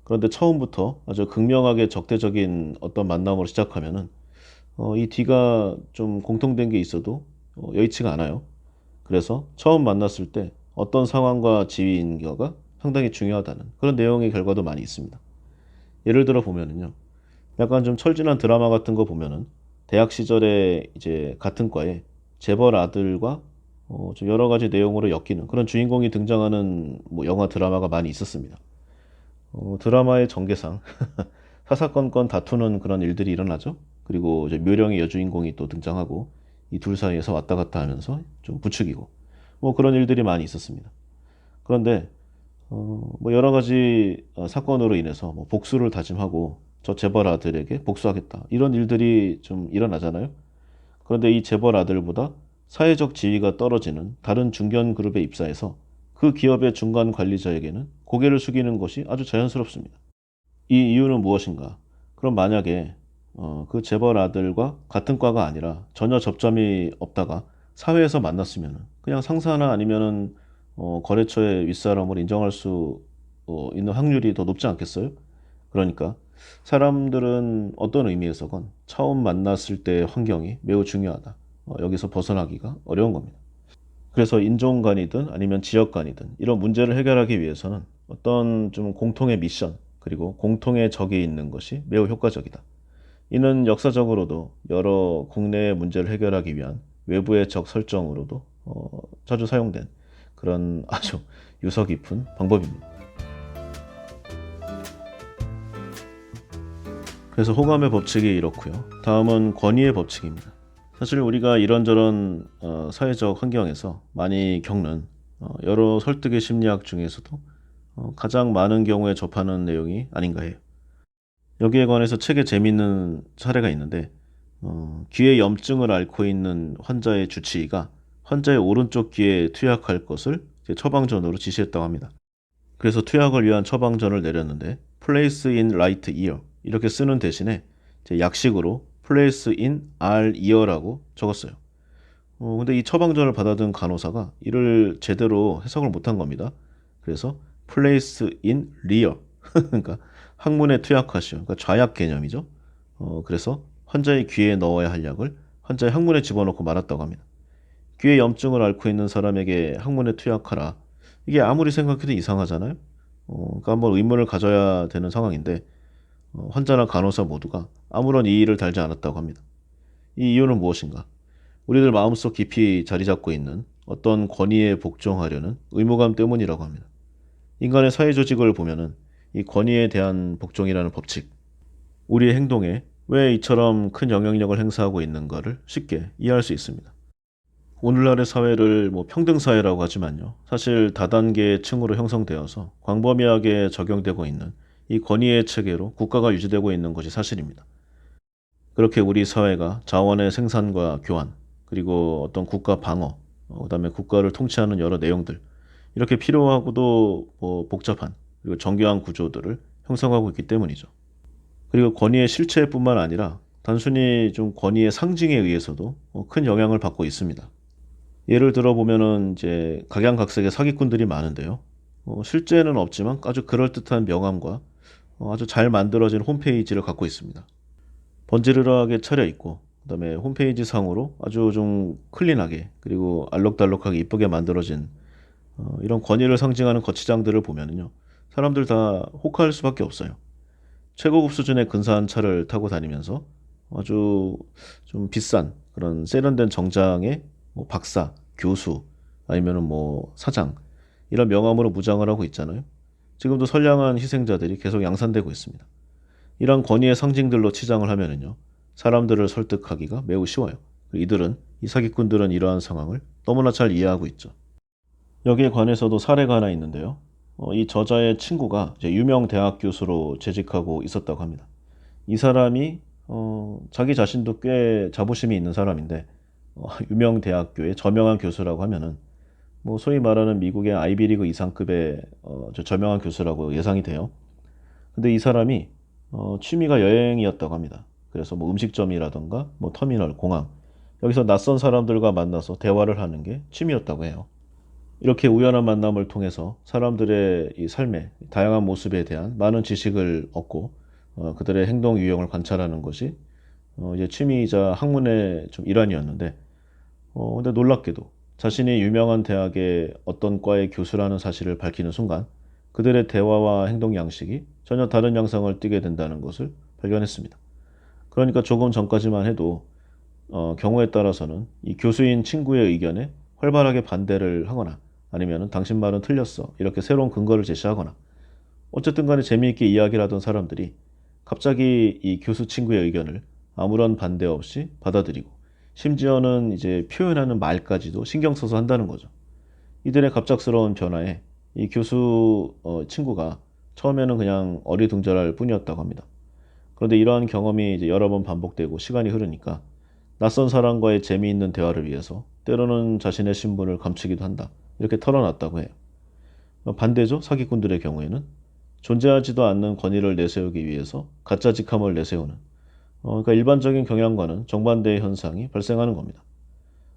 그런데 처음부터 아주 극명하게 적대적인 어떤 만남으로 시작하면은 이 뒤가 좀 공통된 게 있어도 여의치가 않아요. 그래서 처음 만났을 때 어떤 상황과 지위인가가 상당히 중요하다는 그런 내용의 결과도 많이 있습니다. 예를 들어 보면은요. 약간 좀 철진한 드라마 같은 거 보면은 대학 시절에 이제 같은 과에 재벌 아들과 좀 여러 가지 내용으로 엮이는 그런 주인공이 등장하는 뭐 영화 드라마가 많이 있었습니다. 드라마의 전개상 사사건건 다투는 그런 일들이 일어나죠. 그리고 이제 묘령의 여주인공이 또 등장하고 이 둘 사이에서 왔다 갔다 하면서 좀 부추기고 뭐 그런 일들이 많이 있었습니다. 그런데 뭐 여러 가지 사건으로 인해서 뭐 복수를 다짐하고 저 재벌 아들에게 복수하겠다. 이런 일들이 좀 일어나잖아요. 그런데 이 재벌 아들보다 사회적 지위가 떨어지는 다른 중견 그룹에 입사해서 그 기업의 중간 관리자에게는 고개를 숙이는 것이 아주 자연스럽습니다. 이 이유는 무엇인가? 그럼 만약에 그 재벌 아들과 같은 과가 아니라 전혀 접점이 없다가 사회에서 만났으면 그냥 상사나 아니면은 거래처의 윗사람을 인정할 수 있는 확률이 더 높지 않겠어요? 그러니까 사람들은 어떤 의미에서건 처음 만났을 때의 환경이 매우 중요하다. 여기서 벗어나기가 어려운 겁니다. 그래서 인종 간이든 아니면 지역 간이든 이런 문제를 해결하기 위해서는 어떤 좀 공통의 미션 그리고 공통의 적이 있는 것이 매우 효과적이다. 이는 역사적으로도 여러 국내의 문제를 해결하기 위한 외부의 적 설정으로도 자주 사용된 그런 아주 유서 깊은 방법입니다. 그래서 호감의 법칙이 이렇고요. 다음은 권위의 법칙입니다. 사실 우리가 이런저런 사회적 환경에서 많이 겪는 여러 설득의 심리학 중에서도 가장 많은 경우에 접하는 내용이 아닌가 해요. 여기에 관해서 책에 재미있는 사례가 있는데 귀에 염증을 앓고 있는 환자의 주치의가 환자의 오른쪽 귀에 투약할 것을 이제 처방전으로 지시했다고 합니다. 그래서 투약을 위한 처방전을 내렸는데 Place in right ear 이렇게 쓰는 대신에 이제 약식으로 Place in R ear라고 적었어요. 근데 이 처방전을 받아든 간호사가 이를 제대로 해석을 못한 겁니다. 그래서 Place in rear 그러니까 항문에 투약하시오. 그러니까 좌약 개념이죠. 그래서 환자의 귀에 넣어야 할 약을 환자의 항문에 집어넣고 말았다고 합니다. 귀에 염증을 앓고 있는 사람에게 항문에 투약하라. 이게 아무리 생각해도 이상하잖아요. 그러니까 한번 의문을 가져야 되는 상황인데 환자나 간호사 모두가 아무런 이의를 달지 않았다고 합니다. 이 이유는 무엇인가? 우리들 마음속 깊이 자리 잡고 있는 어떤 권위에 복종하려는 의무감 때문이라고 합니다. 인간의 사회 조직을 보면은 이 권위에 대한 복종이라는 법칙, 우리의 행동에 왜 이처럼 큰 영향력을 행사하고 있는가를 쉽게 이해할 수 있습니다. 오늘날의 사회를 뭐 평등사회라고 하지만요. 사실 다단계의 층으로 형성되어서 광범위하게 적용되고 있는 이 권위의 체계로 국가가 유지되고 있는 것이 사실입니다. 그렇게 우리 사회가 자원의 생산과 교환, 그리고 어떤 국가 방어, 그다음에 국가를 통치하는 여러 내용들, 이렇게 필요하고도 뭐 복잡한 그리고 정교한 구조들을 형성하고 있기 때문이죠. 그리고 권위의 실체뿐만 아니라 단순히 좀 권위의 상징에 의해서도 큰 영향을 받고 있습니다. 예를 들어 보면은 이제 각양각색의 사기꾼들이 많은데요. 실제는 없지만 아주 그럴듯한 명함과 아주 잘 만들어진 홈페이지를 갖고 있습니다. 번지르르하게 차려 있고 그다음에 홈페이지 상으로 아주 좀 클린하게 그리고 알록달록하게 이쁘게 만들어진 이런 권위를 상징하는 거치장들을 보면은요. 사람들 다 혹할 수밖에 없어요. 최고급 수준의 근사한 차를 타고 다니면서 아주 좀 비싼 그런 세련된 정장에 뭐 박사, 교수, 아니면은 뭐 사장 이런 명함으로 무장을 하고 있잖아요. 지금도 선량한 희생자들이 계속 양산되고 있습니다. 이런 권위의 상징들로 치장을 하면은요. 사람들을 설득하기가 매우 쉬워요. 이들은 이 사기꾼들은 이러한 상황을 너무나 잘 이해하고 있죠. 여기에 관해서도 사례가 하나 있는데요. 이 저자의 친구가 이제 유명 대학 교수로 재직하고 있었다고 합니다. 이 사람이 자기 자신도 꽤 자부심이 있는 사람인데 유명 대학교의 저명한 교수라고 하면은 뭐 소위 말하는 미국의 아이비리그 이상급의 저 저명한 교수라고 예상이 돼요. 근데 이 사람이 취미가 여행이었다고 합니다. 그래서 뭐 음식점이라던가 뭐 터미널, 공항 여기서 낯선 사람들과 만나서 대화를 하는 게 취미였다고 해요. 이렇게 우연한 만남을 통해서 사람들의 이 삶의 다양한 모습에 대한 많은 지식을 얻고 그들의 행동 유형을 관찰하는 것이 이제 취미이자 학문의 좀 일환이었는데 근데 놀랍게도 자신이 유명한 대학의 어떤 과의 교수라는 사실을 밝히는 순간 그들의 대화와 행동 양식이 전혀 다른 양상을 띠게 된다는 것을 발견했습니다. 그러니까 조금 전까지만 해도 경우에 따라서는 이 교수인 친구의 의견에 활발하게 반대를 하거나 아니면 당신 말은 틀렸어 이렇게 새로운 근거를 제시하거나 어쨌든 간에 재미있게 이야기를 하던 사람들이 갑자기 이 교수 친구의 의견을 아무런 반대 없이 받아들이고 심지어는 이제 표현하는 말까지도 신경 써서 한다는 거죠. 이들의 갑작스러운 변화에 이 교수 친구가 처음에는 그냥 어리둥절할 뿐이었다고 합니다. 그런데 이러한 경험이 이제 여러 번 반복되고 시간이 흐르니까 낯선 사람과의 재미있는 대화를 위해서 때로는 자신의 신분을 감추기도 한다. 이렇게 털어놨다고 해요. 반대죠. 사기꾼들의 경우에는 존재하지도 않는 권위를 내세우기 위해서 가짜 직함을 내세우는 그러니까 일반적인 경향과는 정반대의 현상이 발생하는 겁니다.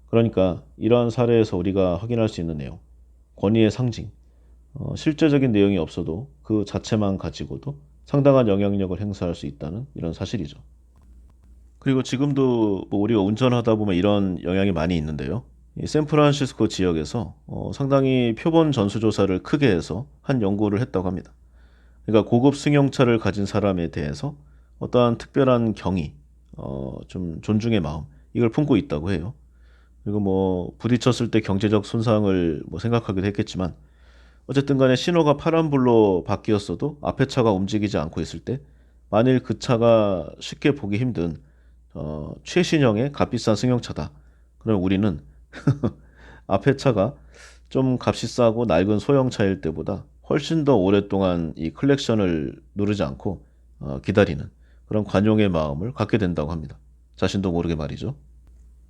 그러니까 이러한 사례에서 우리가 확인할 수 있는 내용, 권위의 상징, 실제적인 내용이 없어도 그 자체만 가지고도 상당한 영향력을 행사할 수 있다는 이런 사실이죠. 그리고 지금도 뭐 우리가 운전하다 보면 이런 영향이 많이 있는데요. 이 샌프란시스코 지역에서 상당히 표본 전수조사를 크게 해서 한 연구를 했다고 합니다. 그러니까 고급 승용차를 가진 사람에 대해서 어떠한 특별한 경의, 좀 존중의 마음, 이걸 품고 있다고 해요. 그리고 뭐 부딪혔을 때 경제적 손상을 뭐 생각하기도 했겠지만 어쨌든 간에 신호가 파란불로 바뀌었어도 앞에 차가 움직이지 않고 있을 때 만일 그 차가 쉽게 보기 힘든 최신형의 값비싼 승용차다. 그럼 우리는 앞에 차가 좀 값이 싸고 낡은 소형차일 때보다 훨씬 더 오랫동안 이 클렉션을 누르지 않고 기다리는 그런 관용의 마음을 갖게 된다고 합니다. 자신도 모르게 말이죠.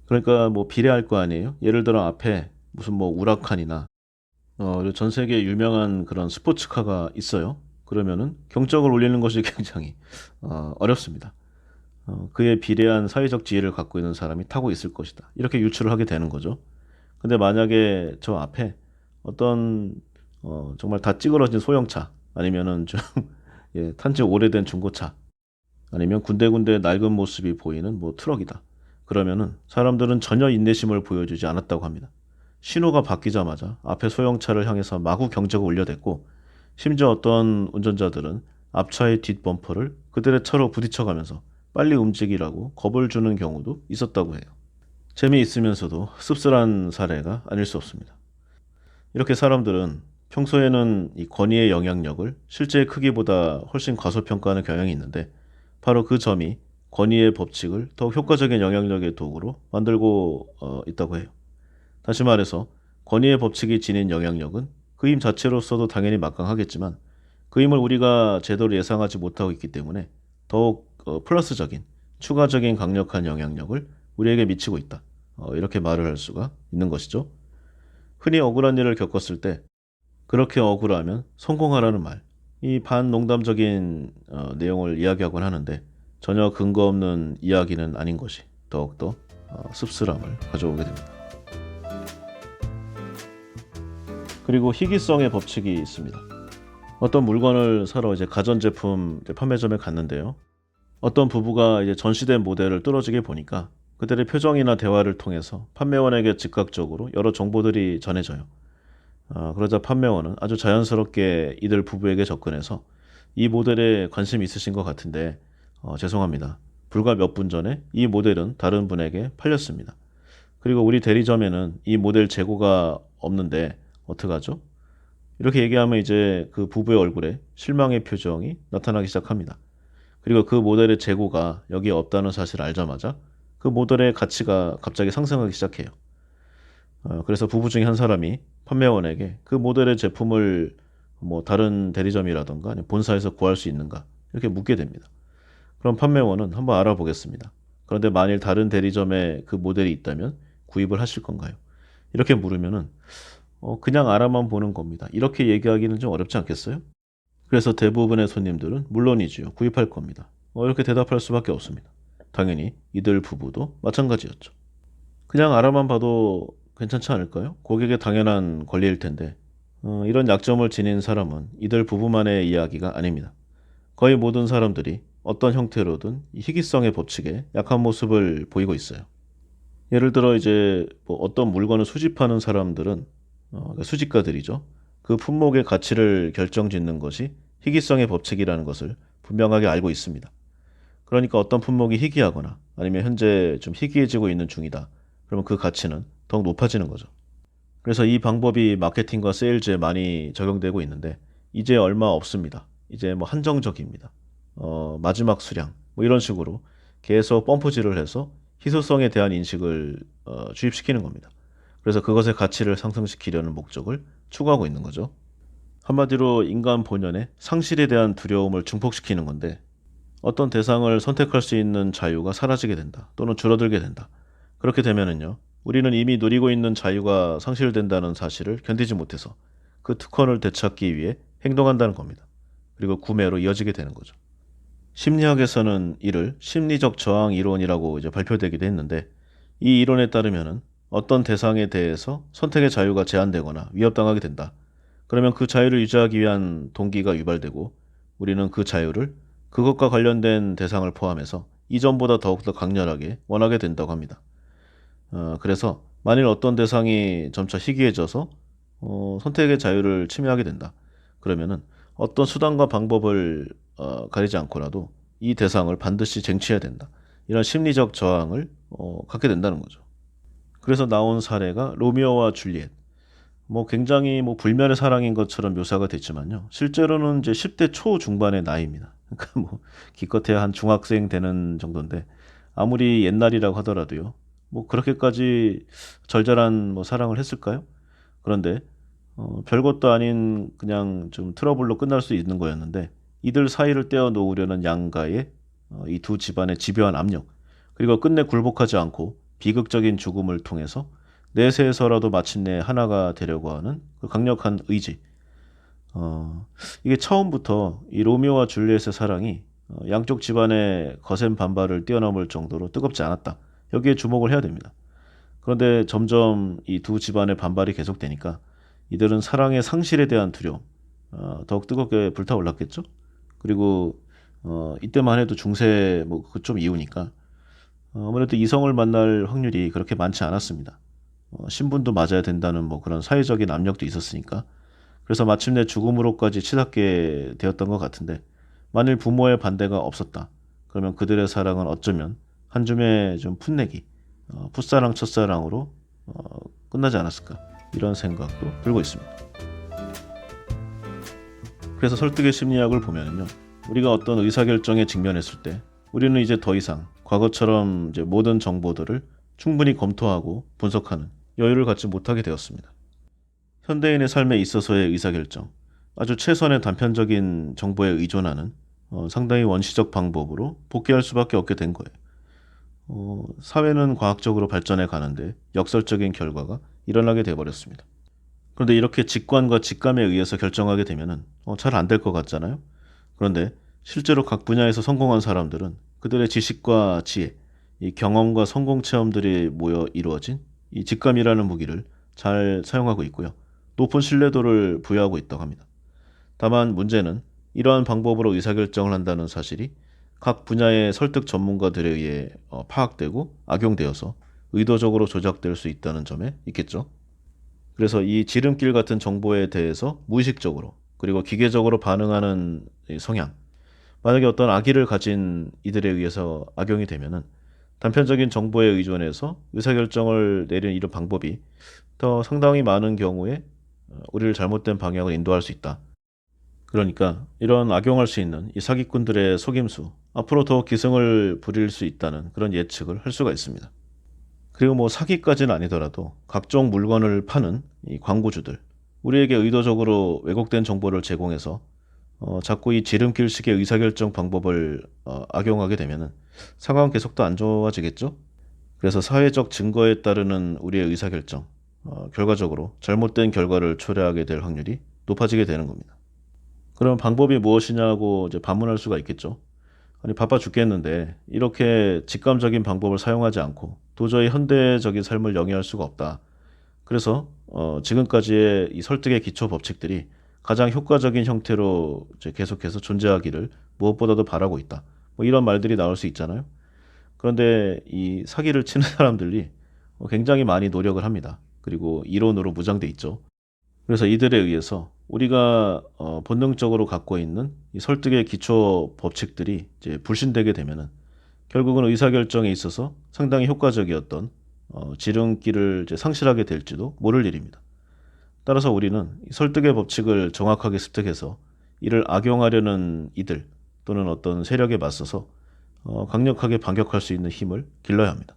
그러니까 뭐 비례할 거 아니에요. 예를 들어 앞에 무슨 뭐 우라칸이나 전 세계 유명한 그런 스포츠카가 있어요. 그러면은 경적을 울리는 것이 굉장히 어렵습니다. 그에 비례한 사회적 지위를 갖고 있는 사람이 타고 있을 것이다. 이렇게 유추를 하게 되는 거죠. 근데 만약에 저 앞에 어떤 정말 다 찌그러진 소형차 아니면은 좀 예, 탄지 오래된 중고차 아니면 군데군데 낡은 모습이 보이는 뭐 트럭이다. 그러면은 사람들은 전혀 인내심을 보여주지 않았다고 합니다. 신호가 바뀌자마자 앞에 소형차를 향해서 마구 경적을 울려댔고 심지어 어떤 운전자들은 앞차의 뒷범퍼를 그들의 차로 부딪혀가면서 빨리 움직이라고 겁을 주는 경우도 있었다고 해요. 재미있으면서도 씁쓸한 사례가 아닐 수 없습니다. 이렇게 사람들은 평소에는 이 권위의 영향력을 실제의 크기보다 훨씬 과소평가하는 경향이 있는데 바로 그 점이 권위의 법칙을 더욱 효과적인 영향력의 도구로 만들고 있다고 해요. 다시 말해서 권위의 법칙이 지닌 영향력은 그 힘 자체로서도 당연히 막강하겠지만 그 힘을 우리가 제대로 예상하지 못하고 있기 때문에 더욱 플러스적인 추가적인 강력한 영향력을 우리에게 미치고 있다. 이렇게 말을 할 수가 있는 것이죠. 흔히 억울한 일을 겪었을 때 그렇게 억울하면 성공하라는 말, 이 반농담적인 내용을 이야기하곤 하는데 전혀 근거 없는 이야기는 아닌 것이 더욱더 씁쓸함을 가져오게 됩니다. 그리고 희귀성의 법칙이 있습니다. 어떤 물건을 사러 이제 가전제품 판매점에 갔는데요. 어떤 부부가 이제 전시된 모델을 뚫어지게 보니까 그들의 표정이나 대화를 통해서 판매원에게 즉각적으로 여러 정보들이 전해져요. 그러자 판매원은 아주 자연스럽게 이들 부부에게 접근해서 이 모델에 관심 있으신 것 같은데 죄송합니다. 불과 몇 분 전에 이 모델은 다른 분에게 팔렸습니다. 그리고 우리 대리점에는 이 모델 재고가 없는데 어떡하죠? 이렇게 얘기하면 이제 그 부부의 얼굴에 실망의 표정이 나타나기 시작합니다. 그리고 그 모델의 재고가 여기에 없다는 사실을 알자마자 그 모델의 가치가 갑자기 상승하기 시작해요. 그래서 부부 중에 한 사람이 판매원에게 그 모델의 제품을 뭐 다른 대리점이라던가 아니면 본사에서 구할 수 있는가 이렇게 묻게 됩니다. 그럼 판매원은 한번 알아보겠습니다. 그런데 만일 다른 대리점에 그 모델이 있다면 구입을 하실 건가요? 이렇게 물으면은 그냥 알아만 보는 겁니다. 이렇게 얘기하기는 좀 어렵지 않겠어요? 그래서 대부분의 손님들은 물론이지요. 구입할 겁니다. 이렇게 대답할 수밖에 없습니다. 당연히 이들 부부도 마찬가지였죠. 그냥 알아만 봐도 괜찮지 않을까요? 고객의 당연한 권리일 텐데 이런 약점을 지닌 사람은 이들 부부만의 이야기가 아닙니다. 거의 모든 사람들이 어떤 형태로든 이 희귀성의 법칙에 약한 모습을 보이고 있어요. 예를 들어 이제 뭐 어떤 물건을 수집하는 사람들은 그러니까 수집가들이죠. 그 품목의 가치를 결정짓는 것이 희귀성의 법칙이라는 것을 분명하게 알고 있습니다. 그러니까 어떤 품목이 희귀하거나 아니면 현재 좀 희귀해지고 있는 중이다. 그러면 그 가치는 더욱 높아지는 거죠. 그래서 이 방법이 마케팅과 세일즈에 많이 적용되고 있는데 이제 얼마 없습니다. 이제 뭐 한정적입니다. 마지막 수량 뭐 이런 식으로 계속 펌프질을 해서 희소성에 대한 인식을 주입시키는 겁니다. 그래서 그것의 가치를 상승시키려는 목적을 추구하고 있는 거죠. 한마디로 인간 본연의 상실에 대한 두려움을 증폭시키는 건데 어떤 대상을 선택할 수 있는 자유가 사라지게 된다. 또는 줄어들게 된다. 그렇게 되면은요. 우리는 이미 누리고 있는 자유가 상실된다는 사실을 견디지 못해서 그 특권을 되찾기 위해 행동한다는 겁니다. 그리고 구매로 이어지게 되는 거죠. 심리학에서는 이를 심리적 저항 이론이라고 이제 발표되기도 했는데 이 이론에 따르면은 어떤 대상에 대해서 선택의 자유가 제한되거나 위협당하게 된다. 그러면 그 자유를 유지하기 위한 동기가 유발되고 우리는 그 자유를 그것과 관련된 대상을 포함해서 이전보다 더욱더 강렬하게 원하게 된다고 합니다. 그래서 만일 어떤 대상이 점차 희귀해져서 선택의 자유를 침해하게 된다. 그러면은 어떤 수단과 방법을 가리지 않고라도 이 대상을 반드시 쟁취해야 된다. 이런 심리적 저항을 갖게 된다는 거죠. 그래서 나온 사례가 로미오와 줄리엣. 뭐 굉장히 뭐 불멸의 사랑인 것처럼 묘사가 됐지만요. 실제로는 이제 10대 초중반의 나이입니다. 그러니까 뭐 기껏해야 한 중학생 되는 정도인데 아무리 옛날이라고 하더라도요. 뭐 그렇게까지 절절한 뭐 사랑을 했을까요? 그런데 별것도 아닌 그냥 좀 트러블로 끝날 수 있는 거였는데 이들 사이를 떼어놓으려는 양가의 이 두 집안의 집요한 압력 그리고 끝내 굴복하지 않고 비극적인 죽음을 통해서 내세에서라도 마침내 하나가 되려고 하는 그 강력한 의지. 이게 처음부터 이 로미오와 줄리엣의 사랑이 양쪽 집안의 거센 반발을 뛰어넘을 정도로 뜨겁지 않았다. 여기에 주목을 해야 됩니다. 그런데 점점 이 두 집안의 반발이 계속되니까 이들은 사랑의 상실에 대한 두려움, 더욱 뜨겁게 불타올랐겠죠? 그리고 이때만 해도 중세 뭐 그좀 이후니까 아무래도 이성을 만날 확률이 그렇게 많지 않았습니다. 신분도 맞아야 된다는 뭐 그런 사회적인 압력도 있었으니까. 그래서 마침내 죽음으로까지 치닫게 되었던 것 같은데 만일 부모의 반대가 없었다. 그러면 그들의 사랑은 어쩌면 한 줌의 좀 풋내기, 풋사랑 첫사랑으로 끝나지 않았을까 이런 생각도 들고 있습니다. 그래서 설득의 심리학을 보면요, 우리가 어떤 의사결정에 직면했을 때 우리는 이제 더 이상 과거처럼 이제 모든 정보들을 충분히 검토하고 분석하는 여유를 갖지 못하게 되었습니다. 현대인의 삶에 있어서의 의사결정, 아주 최선의 단편적인 정보에 의존하는 상당히 원시적 방법으로 복귀할 수밖에 없게 된 거예요. 사회는 과학적으로 발전해 가는데 역설적인 결과가 일어나게 돼버렸습니다. 그런데 이렇게 직관과 직감에 의해서 결정하게 되면은 잘 안 될 것 같잖아요. 그런데 실제로 각 분야에서 성공한 사람들은 그들의 지식과 지혜, 이 경험과 성공 체험들이 모여 이루어진 이 직감이라는 무기를 잘 사용하고 있고요. 높은 신뢰도를 부여하고 있다고 합니다. 다만 문제는 이러한 방법으로 의사결정을 한다는 사실이 각 분야의 설득 전문가들에 의해 파악되고 악용되어서 의도적으로 조작될 수 있다는 점에 있겠죠. 그래서 이 지름길 같은 정보에 대해서 무의식적으로 그리고 기계적으로 반응하는 이 성향, 만약에 어떤 악의를 가진 이들에 의해서 악용이 되면은 단편적인 정보에 의존해서 의사결정을 내리는 이런 방법이 더 상당히 많은 경우에 우리를 잘못된 방향으로 인도할 수 있다. 그러니까 이런 악용할 수 있는 이 사기꾼들의 속임수, 앞으로 더 기승을 부릴 수 있다는 그런 예측을 할 수가 있습니다. 그리고 뭐 사기까지는 아니더라도 각종 물건을 파는 이 광고주들, 우리에게 의도적으로 왜곡된 정보를 제공해서 자꾸 이 지름길식의 의사결정 방법을 악용하게 되면은 상황은 계속 더 안 좋아지겠죠? 그래서 사회적 증거에 따르는 우리의 의사결정, 결과적으로 잘못된 결과를 초래하게 될 확률이 높아지게 되는 겁니다. 그럼 방법이 무엇이냐고 이제 반문할 수가 있겠죠. 아니, 바빠 죽겠는데 이렇게 직감적인 방법을 사용하지 않고 도저히 현대적인 삶을 영위할 수가 없다. 그래서 지금까지의 이 설득의 기초 법칙들이 가장 효과적인 형태로 이제 계속해서 존재하기를 무엇보다도 바라고 있다. 뭐 이런 말들이 나올 수 있잖아요. 그런데 이 사기를 치는 사람들이 굉장히 많이 노력을 합니다. 그리고 이론으로 무장돼 있죠. 그래서 이들에 의해서 우리가 본능적으로 갖고 있는 이 설득의 기초 법칙들이 이제 불신되게 되면은 결국은 의사결정에 있어서 상당히 효과적이었던 지름길을 이제 상실하게 될지도 모를 일입니다. 따라서 우리는 이 설득의 법칙을 정확하게 습득해서 이를 악용하려는 이들 또는 어떤 세력에 맞서서 강력하게 반격할 수 있는 힘을 길러야 합니다.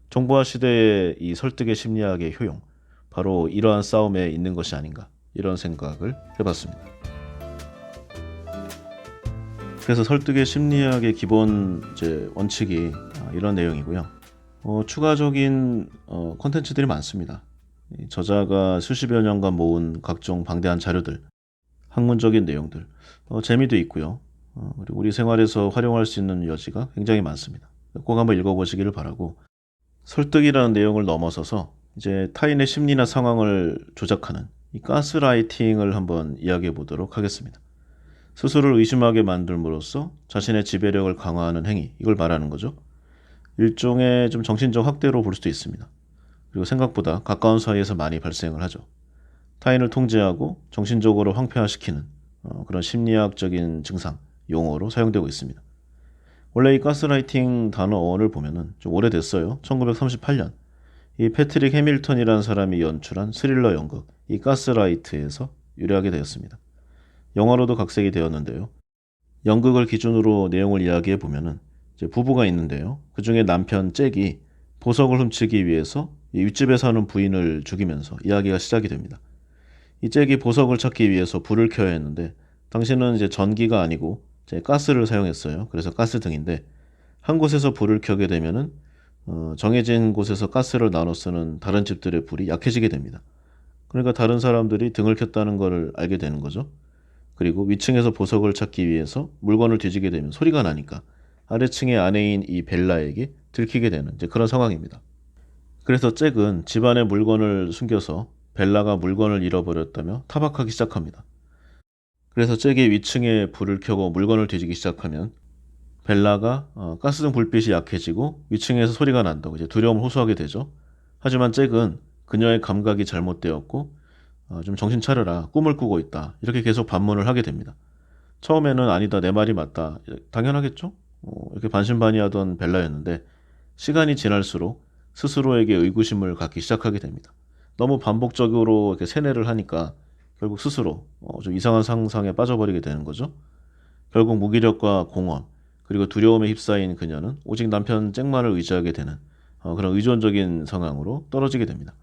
정보화 시대의 이 설득의 심리학의 효용, 바로 이러한 싸움에 있는 것이 아닌가 이런 생각을 해봤습니다. 그래서 설득의 심리학의 기본 원칙이 이런 내용이고요. 추가적인 콘텐츠들이 많습니다. 저자가 수십여 년간 모은 각종 방대한 자료들, 학문적인 내용들, 재미도 있고요. 그리고 우리 생활에서 활용할 수 있는 여지가 굉장히 많습니다. 꼭 한번 읽어보시기를 바라고, 설득이라는 내용을 넘어서서 이제 타인의 심리나 상황을 조작하는 이 가스라이팅을 한번 이야기해 보도록 하겠습니다. 스스로를 의심하게 만들므로써 자신의 지배력을 강화하는 행위, 이걸 말하는 거죠. 일종의 좀 정신적 학대로 볼 수도 있습니다. 그리고 생각보다 가까운 사이에서 많이 발생을 하죠. 타인을 통제하고 정신적으로 황폐화시키는 그런 심리학적인 증상, 용어로 사용되고 있습니다. 원래 이 가스라이팅 단어원을 보면은 좀 오래됐어요. 1938년. 이 패트릭 해밀턴이라는 사람이 연출한 스릴러 연극 이 가스라이트에서 유래하게 되었습니다. 영화로도 각색이 되었는데요. 연극을 기준으로 내용을 이야기해 보면은 이제 부부가 있는데요. 그 중에 남편 잭이 보석을 훔치기 위해서 이 윗집에 사는 부인을 죽이면서 이야기가 시작이 됩니다. 이 잭이 보석을 찾기 위해서 불을 켜야 했는데 당신은 이제 전기가 아니고 이제 가스를 사용했어요. 그래서 가스등인데 한 곳에서 불을 켜게 되면은 정해진 곳에서 가스를 나눠 쓰는 다른 집들의 불이 약해지게 됩니다. 그러니까 다른 사람들이 등을 켰다는 것을 알게 되는 거죠. 그리고 위층에서 보석을 찾기 위해서 물건을 뒤지게 되면 소리가 나니까 아래층의 아내인 이 벨라에게 들키게 되는 이제 그런 상황입니다. 그래서 잭은 집안에 물건을 숨겨서 벨라가 물건을 잃어버렸다며 타박하기 시작합니다. 그래서 잭이 위층에 불을 켜고 물건을 뒤지기 시작하면 벨라가 가스등 불빛이 약해지고 위층에서 소리가 난다고 이제 두려움을 호소하게 되죠. 하지만 잭은 그녀의 감각이 잘못되었고 좀 정신 차려라, 꿈을 꾸고 있다, 이렇게 계속 반문을 하게 됩니다. 처음에는 아니다, 내 말이 맞다, 당연하겠죠? 이렇게 반신반의하던 벨라였는데 시간이 지날수록 스스로에게 의구심을 갖기 시작하게 됩니다. 너무 반복적으로 이렇게 세뇌를 하니까 결국 스스로 좀 이상한 상상에 빠져버리게 되는 거죠. 결국 무기력과 공허 그리고 두려움에 휩싸인 그녀는 오직 남편 잭만을 의지하게 되는 그런 의존적인 상황으로 떨어지게 됩니다.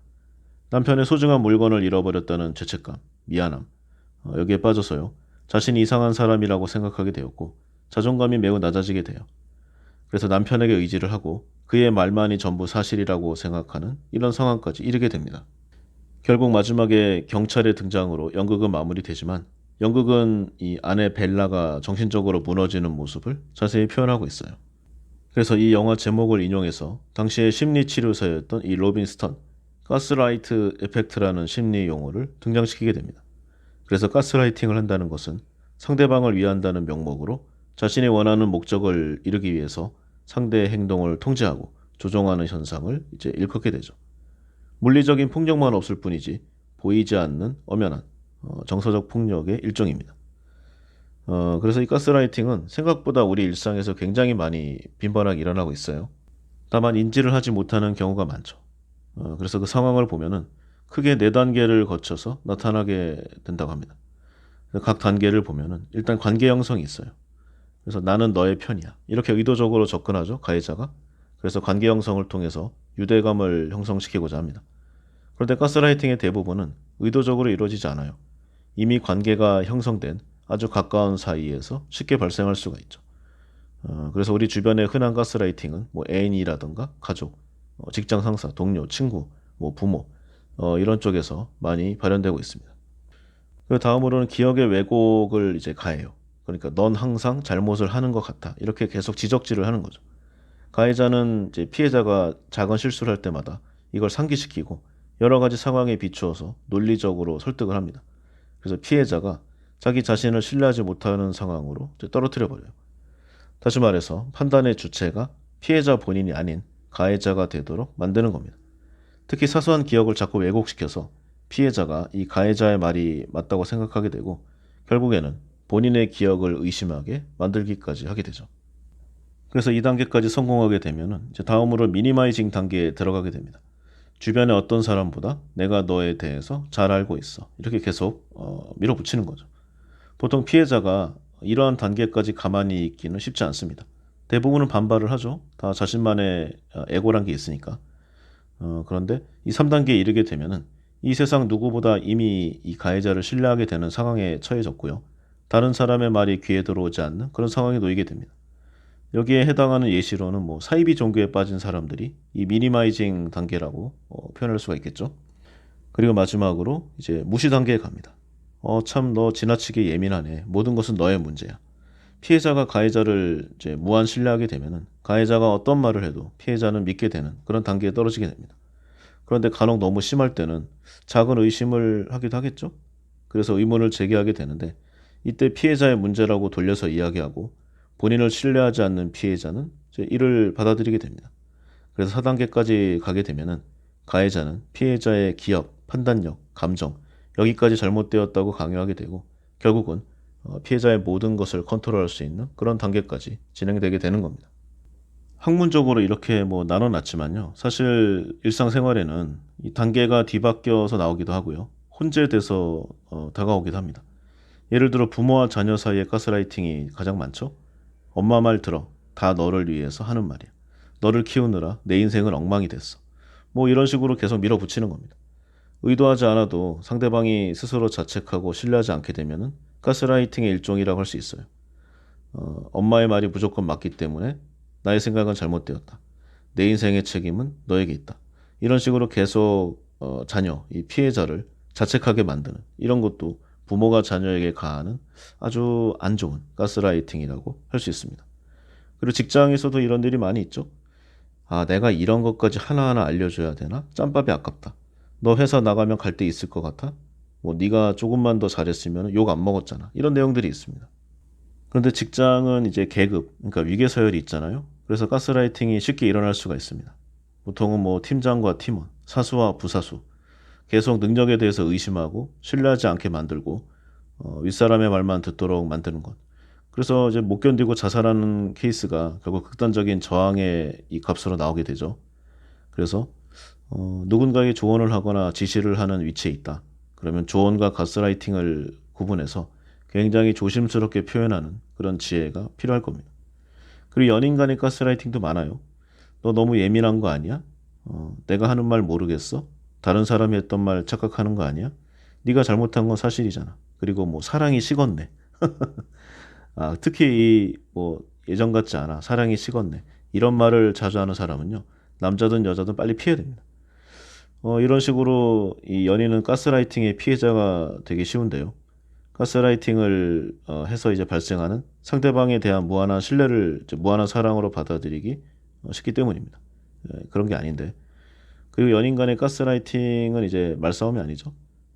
남편의 소중한 물건을 잃어버렸다는 죄책감, 미안함, 여기에 빠져서요. 자신이 이상한 사람이라고 생각하게 되었고 자존감이 매우 낮아지게 돼요. 그래서 남편에게 의지를 하고 그의 말만이 전부 사실이라고 생각하는 이런 상황까지 이르게 됩니다. 결국 마지막에 경찰의 등장으로 연극은 마무리되지만 연극은 이 아내 벨라가 정신적으로 무너지는 모습을 자세히 표현하고 있어요. 그래서 이 영화 제목을 인용해서 당시의 심리치료사였던 이 로빈스턴, 가스라이트 에펙트라는 심리 용어를 등장시키게 됩니다. 그래서 가스라이팅을 한다는 것은 상대방을 위한다는 명목으로 자신이 원하는 목적을 이루기 위해서 상대의 행동을 통제하고 조종하는 현상을 이제 일컫게 되죠. 물리적인 폭력만 없을 뿐이지 보이지 않는 엄연한 정서적 폭력의 일종입니다. 그래서 이 가스라이팅은 생각보다 우리 일상에서 굉장히 많이 빈번하게 일어나고 있어요. 다만 인지를 하지 못하는 경우가 많죠. 그래서 그 상황을 보면은 크게 4단계를 거쳐서 나타나게 된다고 합니다. 각 단계를 보면은 일단 관계 형성이 있어요. 그래서 나는 너의 편이야, 이렇게 의도적으로 접근하죠, 가해자가. 그래서 관계 형성을 통해서 유대감을 형성시키고자 합니다. 그런데 가스라이팅의 대부분은 의도적으로 이루어지지 않아요. 이미 관계가 형성된 아주 가까운 사이에서 쉽게 발생할 수가 있죠. 그래서 우리 주변의 흔한 가스라이팅은 뭐 애인이라든가 가족, 직장 상사, 동료, 친구, 뭐 부모 이런 쪽에서 많이 발현되고 있습니다. 그 다음으로는 기억의 왜곡을 이제 가해요. 그러니까 넌 항상 잘못을 하는 것 같아, 이렇게 계속 지적질을 하는 거죠. 가해자는 이제 피해자가 작은 실수를 할 때마다 이걸 상기시키고 여러 가지 상황에 비추어서 논리적으로 설득을 합니다. 그래서 피해자가 자기 자신을 신뢰하지 못하는 상황으로 떨어뜨려 버려요. 다시 말해서 판단의 주체가 피해자 본인이 아닌 가해자가 되도록 만드는 겁니다. 특히 사소한 기억을 자꾸 왜곡시켜서 피해자가 이 가해자의 말이 맞다고 생각하게 되고 결국에는 본인의 기억을 의심하게 만들기까지 하게 되죠. 그래서 이 단계까지 성공하게 되면 이제 다음으로 미니마이징 단계에 들어가게 됩니다. 주변의 어떤 사람보다 내가 너에 대해서 잘 알고 있어, 이렇게 계속 밀어붙이는 거죠. 보통 피해자가 이러한 단계까지 가만히 있기는 쉽지 않습니다. 대부분은 반발을 하죠. 다 자신만의 에고란 게 있으니까. 그런데 이 3단계에 이르게 되면은 이 세상 누구보다 이미 이 가해자를 신뢰하게 되는 상황에 처해졌고요. 다른 사람의 말이 귀에 들어오지 않는 그런 상황에 놓이게 됩니다. 여기에 해당하는 예시로는 뭐 사이비 종교에 빠진 사람들이 이 미니마이징 단계라고 표현할 수가 있겠죠. 그리고 마지막으로 이제 무시 단계에 갑니다. 참 너 지나치게 예민하네. 모든 것은 너의 문제야. 피해자가 가해자를 이제 무한 신뢰하게 되면은 가해자가 어떤 말을 해도 피해자는 믿게 되는 그런 단계에 떨어지게 됩니다. 그런데 간혹 너무 심할 때는 작은 의심을 하기도 하겠죠. 그래서 의문을 제기하게 되는데 이때 피해자의 문제라고 돌려서 이야기하고 본인을 신뢰하지 않는 피해자는 이제 이를 받아들이게 됩니다. 그래서 4단계까지 가게 되면은 가해자는 피해자의 기억, 판단력, 감정 여기까지 잘못되었다고 강요하게 되고 결국은 피해자의 모든 것을 컨트롤할 수 있는 그런 단계까지 진행되게 되는 겁니다. 학문적으로 이렇게 뭐 나눠놨지만요. 사실 일상생활에는 이 단계가 뒤바뀌어서 나오기도 하고요. 혼재돼서 다가오기도 합니다. 예를 들어 부모와 자녀 사이의 가스라이팅이 가장 많죠. 엄마 말 들어. 다 너를 위해서 하는 말이야. 너를 키우느라 내 인생은 엉망이 됐어. 뭐 이런 식으로 계속 밀어붙이는 겁니다. 의도하지 않아도 상대방이 스스로 자책하고 신뢰하지 않게 되면은 가스라이팅의 일종이라고 할 수 있어요. 엄마의 말이 무조건 맞기 때문에 나의 생각은 잘못되었다. 내 인생의 책임은 너에게 있다. 이런 식으로 계속 자녀, 이 피해자를 자책하게 만드는 이런 것도 부모가 자녀에게 가하는 아주 안 좋은 가스라이팅이라고 할 수 있습니다. 그리고 직장에서도 이런 일이 많이 있죠. 아, 내가 이런 것까지 하나하나 알려줘야 되나? 짬밥이 아깝다. 너 회사 나가면 갈 데 있을 것 같아? 뭐 네가 조금만 더 잘했으면 욕 안 먹었잖아. 이런 내용들이 있습니다. 그런데 직장은 이제 계급, 그러니까 위계서열이 있잖아요. 그래서 가스라이팅이 쉽게 일어날 수가 있습니다. 보통은 뭐 팀장과 팀원, 사수와 부사수, 계속 능력에 대해서 의심하고 신뢰하지 않게 만들고 윗사람의 말만 듣도록 만드는 것. 그래서 이제 못 견디고 자살하는 케이스가 결국 극단적인 저항의 이 값으로 나오게 되죠. 그래서 누군가에게 조언을 하거나 지시를 하는 위치에 있다. 그러면 조언과 가스라이팅을 구분해서 굉장히 조심스럽게 표현하는 그런 지혜가 필요할 겁니다. 그리고 연인 간의 가스라이팅도 많아요. 너 너무 예민한 거 아니야? 내가 하는 말 모르겠어? 다른 사람이 했던 말 착각하는 거 아니야? 네가 잘못한 건 사실이잖아. 그리고 뭐 사랑이 식었네. 아, 특히 이 뭐 예전 같지 않아. 사랑이 식었네. 이런 말을 자주 하는 사람은요. 남자든 여자든 빨리 피해야 됩니다. 이런 식으로 이 연인은 가스라이팅의 피해자가 되기 쉬운데요. 가스라이팅을 해서 이제 발생하는 상대방에 대한 무한한 신뢰를 이제 무한한 사랑으로 받아들이기 쉽기 때문입니다. 그런 게 아닌데. 그리고 연인 간의 가스라이팅은 이제 말싸움이 아니죠.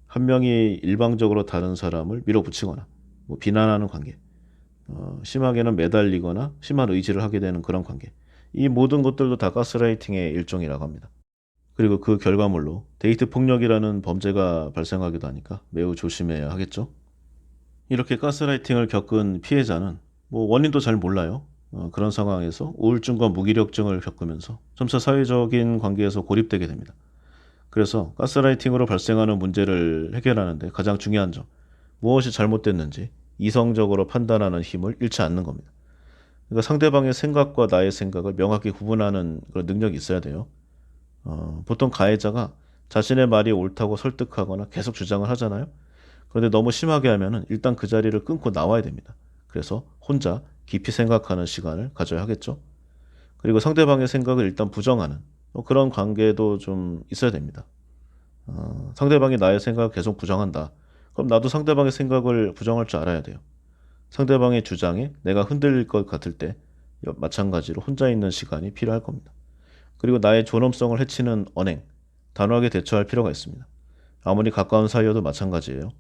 한 명이 일방적으로 다른 사람을 밀어붙이거나 뭐 비난하는 관계, 심하게는 매달리거나 심한 의지를 하게 되는 그런 관계. 이 모든 것들도 다 가스라이팅의 일종이라고 합니다. 그리고 그 결과물로 데이트 폭력이라는 범죄가 발생하기도 하니까 매우 조심해야 하겠죠. 이렇게 가스라이팅을 겪은 피해자는 뭐 원인도 잘 몰라요. 그런 상황에서 우울증과 무기력증을 겪으면서 점차 사회적인 관계에서 고립되게 됩니다. 그래서 가스라이팅으로 발생하는 문제를 해결하는데 가장 중요한 점, 무엇이 잘못됐는지 이성적으로 판단하는 힘을 잃지 않는 겁니다. 그러니까 상대방의 생각과 나의 생각을 명확히 구분하는 그런 능력이 있어야 돼요. 보통 가해자가 자신의 말이 옳다고 설득하거나 계속 주장을 하잖아요. 그런데 너무 심하게 하면은 일단 그 자리를 끊고 나와야 됩니다. 그래서 혼자 깊이 생각하는 시간을 가져야 하겠죠. 그리고 상대방의 생각을 일단 부정하는 그런 관계도 좀 있어야 됩니다. 상대방이 나의 생각을 계속 부정한다. 그럼 나도 상대방의 생각을 부정할 줄 알아야 돼요. 상대방의 주장에 내가 흔들릴 것 같을 때 마찬가지로 혼자 있는 시간이 필요할 겁니다. 그리고 나의 존엄성을 해치는 언행, 단호하게 대처할 필요가 있습니다. 아무리 가까운 사이여도 마찬가지예요.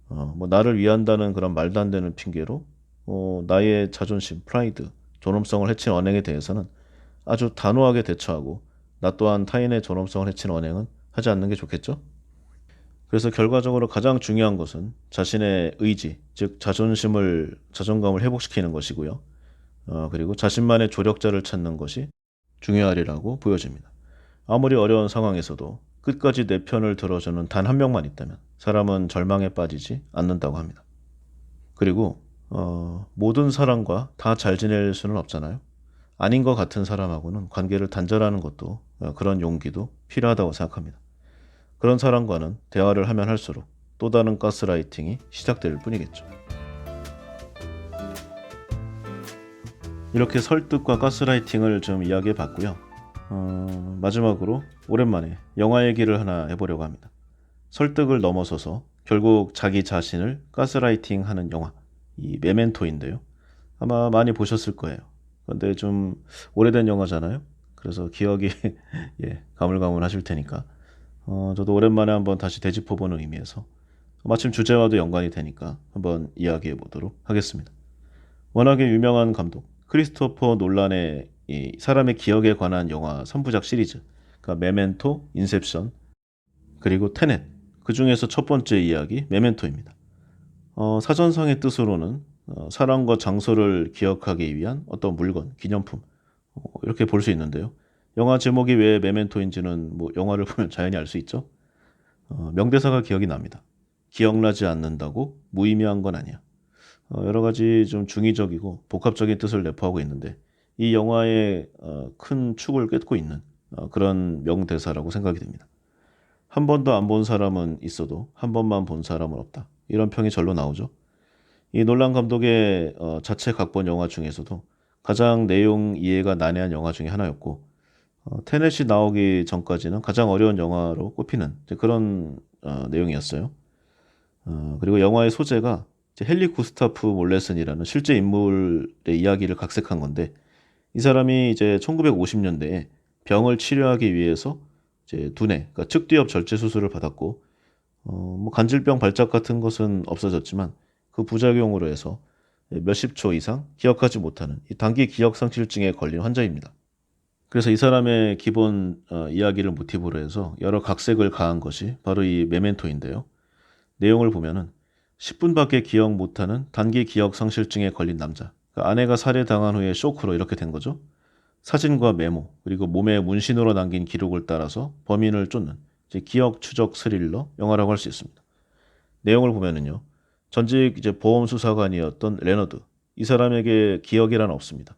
뭐 나를 위한다는 그런 말도 안 되는 핑계로 나의 자존심, 프라이드, 존엄성을 해친 언행에 대해서는 아주 단호하게 대처하고 나 또한 타인의 존엄성을 해친 언행은 하지 않는 게 좋겠죠? 그래서 결과적으로 가장 중요한 것은 자신의 의지, 즉 자존감을 회복시키는 것이고요. 그리고 자신만의 조력자를 찾는 것이 중요하리라고 보여집니다. 아무리 어려운 상황에서도 끝까지 내 편을 들어주는 단 한 명만 있다면 사람은 절망에 빠지지 않는다고 합니다. 그리고 모든 사람과 다 잘 지낼 수는 없잖아요. 아닌 것 같은 사람하고는 관계를 단절하는 것도 그런 용기도 필요하다고 생각합니다. 그런 사람과는 대화를 하면 할수록 또 다른 가스라이팅이 시작될 뿐이겠죠. 이렇게 설득과 가스라이팅을 좀 이야기해 봤고요. 마지막으로 오랜만에 영화 얘기를 하나 해보려고 합니다. 설득을 넘어서서 결국 자기 자신을 가스라이팅하는 영화, 이 메멘토인데요. 아마 많이 보셨을 거예요. 근데 좀 오래된 영화잖아요. 그래서 기억이 예, 가물가물하실 테니까 저도 오랜만에 한번 다시 되짚어보는 의미에서 마침 주제와도 연관이 되니까 한번 이야기해 보도록 하겠습니다. 워낙에 유명한 감독 크리스토퍼 놀란의 이 사람의 기억에 관한 영화 3부작 시리즈, 그러니까 메멘토, 인셉션, 그리고 테넷, 그 중에서 첫 번째 이야기 메멘토입니다. 사전상의 뜻으로는 사람과 장소를 기억하기 위한 어떤 물건, 기념품, 이렇게 볼 수 있는데요. 영화 제목이 왜 메멘토인지는 뭐 영화를 보면 자연히 알 수 있죠. 명대사가 기억이 납니다. 기억나지 않는다고 무의미한 건 아니야. 여러 가지 좀 중의적이고 복합적인 뜻을 내포하고 있는데 이 영화의 큰 축을 꿰고 있는 그런 명대사라고 생각이 됩니다. 한 번도 안 본 사람은 있어도 한 번만 본 사람은 없다. 이런 평이 절로 나오죠. 이 놀란 감독의 자체 각본 영화 중에서도 가장 내용 이해가 난해한 영화 중에 하나였고 테넷이 나오기 전까지는 가장 어려운 영화로 꼽히는 그런 내용이었어요. 그리고 영화의 소재가 이제 헨리 구스타프 몰레슨이라는 실제 인물의 이야기를 각색한 건데 이 사람이 이제 1950년대에 병을 치료하기 위해서 이제 두뇌, 그러니까 측두엽 절제 수술을 받았고 뭐 간질병 발작 같은 것은 없어졌지만 그 부작용으로 해서 몇십 초 이상 기억하지 못하는 이 단기 기억 상실증에 걸린 환자입니다. 그래서 이 사람의 기본 이야기를 모티브로 해서 여러 각색을 가한 것이 바로 이 메멘토인데요. 내용을 보면은 10분밖에 기억 못하는 단기 기억 상실증에 걸린 남자. 그러니까 아내가 살해당한 후에 쇼크로 이렇게 된 거죠. 사진과 메모, 그리고 몸에 문신으로 남긴 기록을 따라서 범인을 쫓는 이제 기억 추적 스릴러 영화라고 할 수 있습니다. 내용을 보면은요. 전직 이제 보험 수사관이었던 레너드. 이 사람에게 기억이란 없습니다.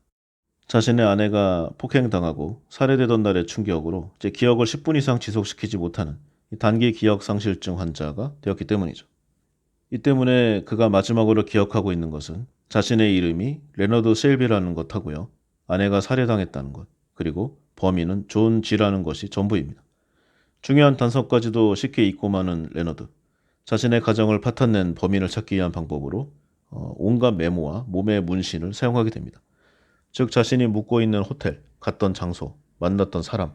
자신의 아내가 폭행당하고 살해되던 날의 충격으로 이제 기억을 10분 이상 지속시키지 못하는 이 단기 기억 상실증 환자가 되었기 때문이죠. 이 때문에 그가 마지막으로 기억하고 있는 것은 자신의 이름이 레너드 셀비라는 것하고요. 아내가 살해당했다는 것, 그리고 범인은 존 G라는 것이 전부입니다. 중요한 단서까지도 쉽게 잊고 마는 레너드. 자신의 가정을 파탄낸 범인을 찾기 위한 방법으로 온갖 메모와 몸의 문신을 사용하게 됩니다. 즉 자신이 묵고 있는 호텔, 갔던 장소, 만났던 사람,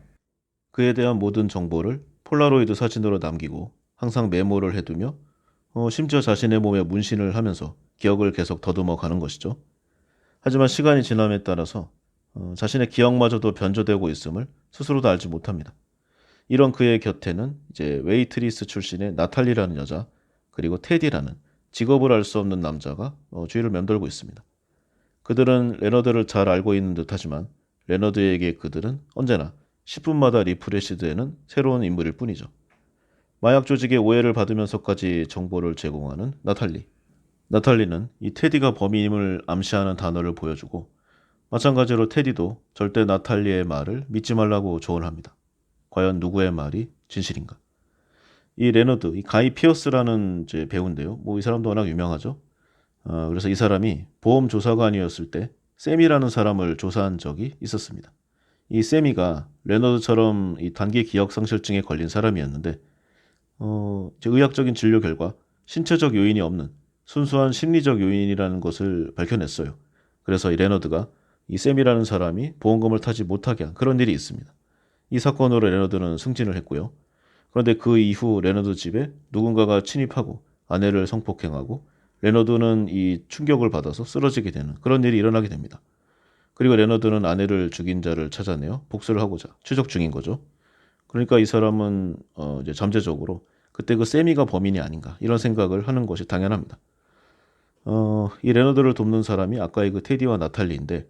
그에 대한 모든 정보를 폴라로이드 사진으로 남기고 항상 메모를 해두며 심지어 자신의 몸에 문신을 하면서 기억을 계속 더듬어 가는 것이죠. 하지만 시간이 지남에 따라서 자신의 기억마저도 변조되고 있음을 스스로도 알지 못합니다. 이런 그의 곁에는 이제 웨이트리스 출신의 나탈리라는 여자, 그리고 테디라는 직업을 알 수 없는 남자가 주위를 맴돌고 있습니다. 그들은 레너드를 잘 알고 있는 듯하지만 레너드에게 그들은 언제나 10분마다 리프레시되는 새로운 인물일 뿐이죠. 마약 조직의 오해를 받으면서까지 정보를 제공하는 나탈리. 나탈리는 이 테디가 범인임을 암시하는 단어를 보여주고 마찬가지로 테디도 절대 나탈리의 말을 믿지 말라고 조언합니다. 과연 누구의 말이 진실인가? 이 레너드, 이 가이 피어스라는 이제 배우인데요. 뭐 이 사람도 워낙 유명하죠. 그래서 이 사람이 보험 조사관이었을 때 세미라는 사람을 조사한 적이 있었습니다. 이 세미가 레너드처럼 이 단기 기억 상실증에 걸린 사람이었는데 의학적인 진료 결과 신체적 요인이 없는 순수한 심리적 요인이라는 것을 밝혀냈어요. 그래서 이 레너드가 이 샘이라는 사람이 보험금을 타지 못하게 한 그런 일이 있습니다. 이 사건으로 레너드는 승진을 했고요. 그런데 그 이후 레너드 집에 누군가가 침입하고 아내를 성폭행하고 레너드는 이 충격을 받아서 쓰러지게 되는 그런 일이 일어나게 됩니다. 그리고 레너드는 아내를 죽인 자를 찾아내어 복수를 하고자 추적 중인 거죠. 그러니까 이 사람은 이제 잠재적으로 그때 그 세미가 범인이 아닌가 이런 생각을 하는 것이 당연합니다. 이 레너드를 돕는 사람이 아까의 그 테디와 나탈리인데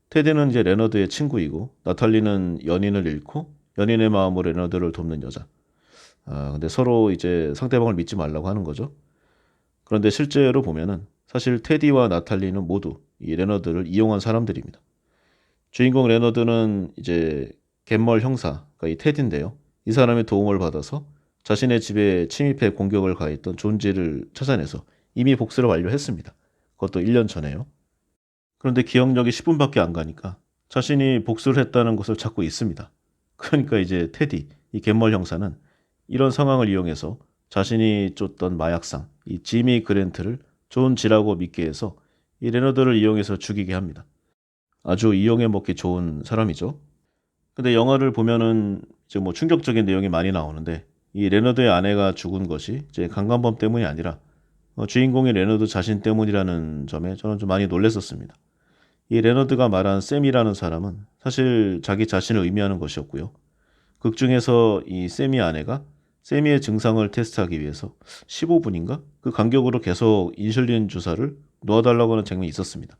테디는 이제 레너드의 친구이고 나탈리는 연인을 잃고 연인의 마음으로 레너드를 돕는 여자. 근데 서로 이제 상대방을 믿지 말라고 하는 거죠. 그런데 실제로 보면은 사실 테디와 나탈리는 모두 이 레너드를 이용한 사람들입니다. 주인공 레너드는 이제 갯멀 형사, 그러니까 이 테디인데요. 이 사람의 도움을 받아서 자신의 집에 침입해 공격을 가했던 존지를 찾아내서 이미 복수를 완료했습니다. 그것도 1년 전에요. 그런데 기억력이 10분밖에 안 가니까 자신이 복수를 했다는 것을 찾고 있습니다. 그러니까 이제 테디, 이 갯멀 형사는 이런 상황을 이용해서 자신이 쫓던 마약상, 이 지미 그랜트를 존지라고 믿게 해서 이 레너드를 이용해서 죽이게 합니다. 아주 이용해 먹기 좋은 사람이죠. 근데 영화를 보면은 이제 뭐 충격적인 내용이 많이 나오는데 이 레너드의 아내가 죽은 것이 이제 강간범 때문이 아니라 주인공의 레너드 자신 때문이라는 점에 저는 좀 많이 놀랐었습니다. 이 레너드가 말한 샘이라는 사람은 사실 자기 자신을 의미하는 것이었고요. 극 중에서 이 샘이 아내가 샘이의 증상을 테스트하기 위해서 15분인가? 그 간격으로 계속 인슐린 주사를 놓아달라고 하는 장면이 있었습니다.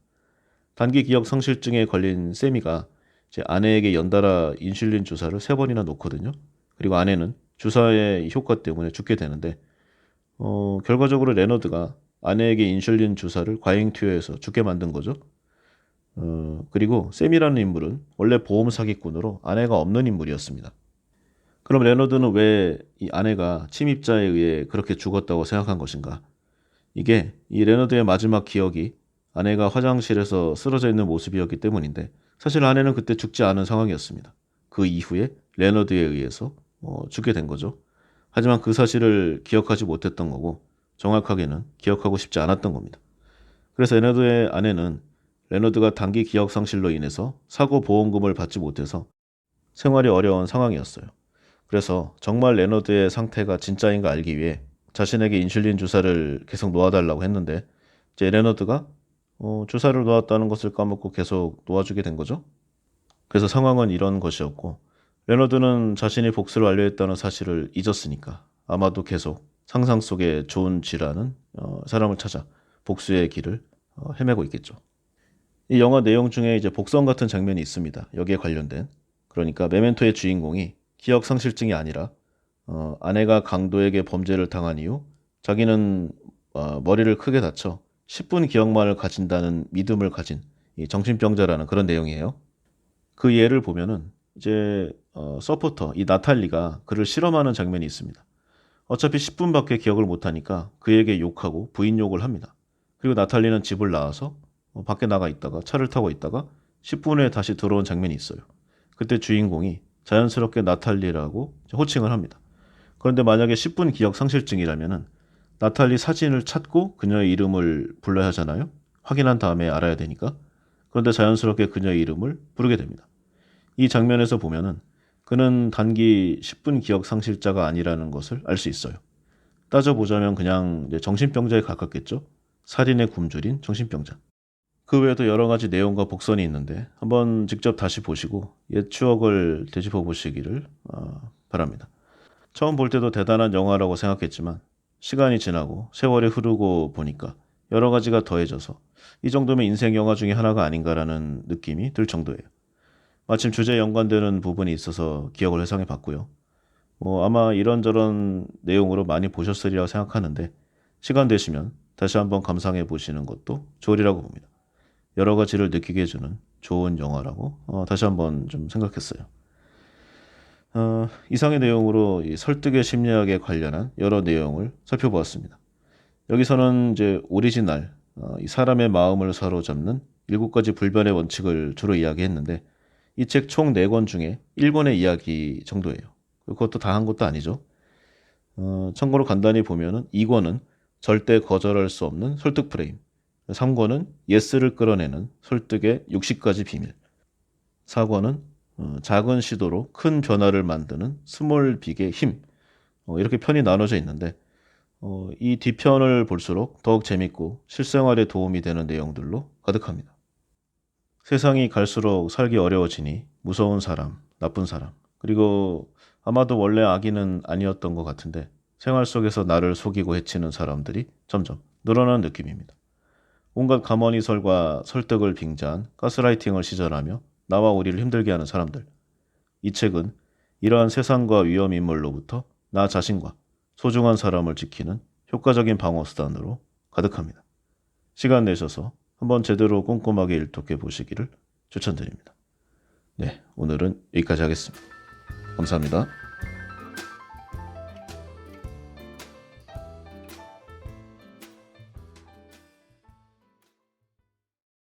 단기 기억 상실증에 걸린 샘이가 제 아내에게 연달아 인슐린 주사를 3번이나 놓거든요. 그리고 아내는 주사의 효과 때문에 죽게 되는데 결과적으로 레너드가 아내에게 인슐린 주사를 과잉 투여해서 죽게 만든 거죠. 그리고 샘이라는 인물은 원래 보험 사기꾼으로 아내가 없는 인물이었습니다. 그럼 레너드는 왜 이 아내가 침입자에 의해 그렇게 죽었다고 생각한 것인가? 이게 이 레너드의 마지막 기억이 아내가 화장실에서 쓰러져 있는 모습이었기 때문인데 사실 아내는 그때 죽지 않은 상황이었습니다. 그 이후에 레너드에 의해서 죽게 된 거죠. 하지만 그 사실을 기억하지 못했던 거고 정확하게는 기억하고 싶지 않았던 겁니다. 그래서 레너드의 아내는 레너드가 단기 기억 상실로 인해서 사고 보험금을 받지 못해서 생활이 어려운 상황이었어요. 그래서 정말 레너드의 상태가 진짜인가 알기 위해 자신에게 인슐린 주사를 계속 놓아달라고 했는데 이제 레너드가 주사를 놓았다는 것을 까먹고 계속 놓아주게 된 거죠. 그래서 상황은 이런 것이었고 레너드는 자신이 복수를 완료했다는 사실을 잊었으니까 아마도 계속 상상 속에 존 쥐라는 사람을 찾아 복수의 길을 헤매고 있겠죠. 이 영화 내용 중에 이제 복선 같은 장면이 있습니다. 여기에 관련된. 그러니까 메멘토의 주인공이 기억 상실증이 아니라 아내가 강도에게 범죄를 당한 이후 자기는 머리를 크게 다쳐 10분 기억만을 가진다는 믿음을 가진 이 정신병자라는 그런 내용이에요. 그 예를 보면은 이제 서포터 이 나탈리가 그를 실험하는 장면이 있습니다. 어차피 10분밖에 기억을 못하니까 그에게 욕하고 부인 욕을 합니다. 그리고 나탈리는 집을 나와서 밖에 나가 있다가 차를 타고 있다가 10분 후에 다시 들어온 장면이 있어요. 그때 주인공이 자연스럽게 나탈리라고 호칭을 합니다. 그런데 만약에 10분 기억 상실증이라면은 나탈리 사진을 찾고 그녀의 이름을 불러야 하잖아요. 확인한 다음에 알아야 되니까. 그런데 자연스럽게 그녀의 이름을 부르게 됩니다. 이 장면에서 보면은 그는 단기 10분 기억 상실자가 아니라는 것을 알 수 있어요. 따져보자면 그냥 이제 정신병자에 가깝겠죠. 살인의 굶주린 정신병자. 그 외에도 여러 가지 내용과 복선이 있는데 한번 직접 다시 보시고 옛 추억을 되짚어 보시기를 바랍니다. 처음 볼 때도 대단한 영화라고 생각했지만 시간이 지나고 세월이 흐르고 보니까 여러 가지가 더해져서 이 정도면 인생 영화 중에 하나가 아닌가라는 느낌이 들 정도예요. 마침 주제에 연관되는 부분이 있어서 기억을 회상해 봤고요. 아마 이런저런 내용으로 많이 보셨으리라 생각하는데 시간 되시면 다시 한번 감상해 보시는 것도 좋으리라고 봅니다. 여러 가지를 느끼게 해주는 좋은 영화라고 다시 한번 좀 생각했어요. 이상의 내용으로 이 설득의 심리학에 관련한 여러 내용을 살펴보았습니다. 여기서는 이제 오리지널, 이 사람의 마음을 사로잡는 7가지 불변의 원칙을 주로 이야기했는데 이 책 총 4권 중에 1권의 이야기 정도예요. 그것도 다 한 것도 아니죠. 참고로 간단히 보면은 2권은 절대 거절할 수 없는 설득 프레임, 3권은 예스를 끌어내는 설득의 60가지 비밀, 4권은 작은 시도로 큰 변화를 만드는 스몰 빅의 힘, 이렇게 편이 나눠져 있는데 이 뒤편을 볼수록 더욱 재밌고 실생활에 도움이 되는 내용들로 가득합니다. 세상이 갈수록 살기 어려워지니 무서운 사람, 나쁜 사람, 그리고 아마도 원래 악인은 아니었던 것 같은데 생활 속에서 나를 속이고 해치는 사람들이 점점 늘어나는 느낌입니다. 온갖 가머니설과 설득을 빙자한 가스라이팅을 시전하며 나와 우리를 힘들게 하는 사람들. 이 책은 이러한 세상과 위험 인물로부터 나 자신과 소중한 사람을 지키는 효과적인 방어수단으로 가득합니다. 시간 내셔서 한번 제대로 꼼꼼하게 일독해 보시기를 추천드립니다. 네, 오늘은 여기까지 하겠습니다. 감사합니다.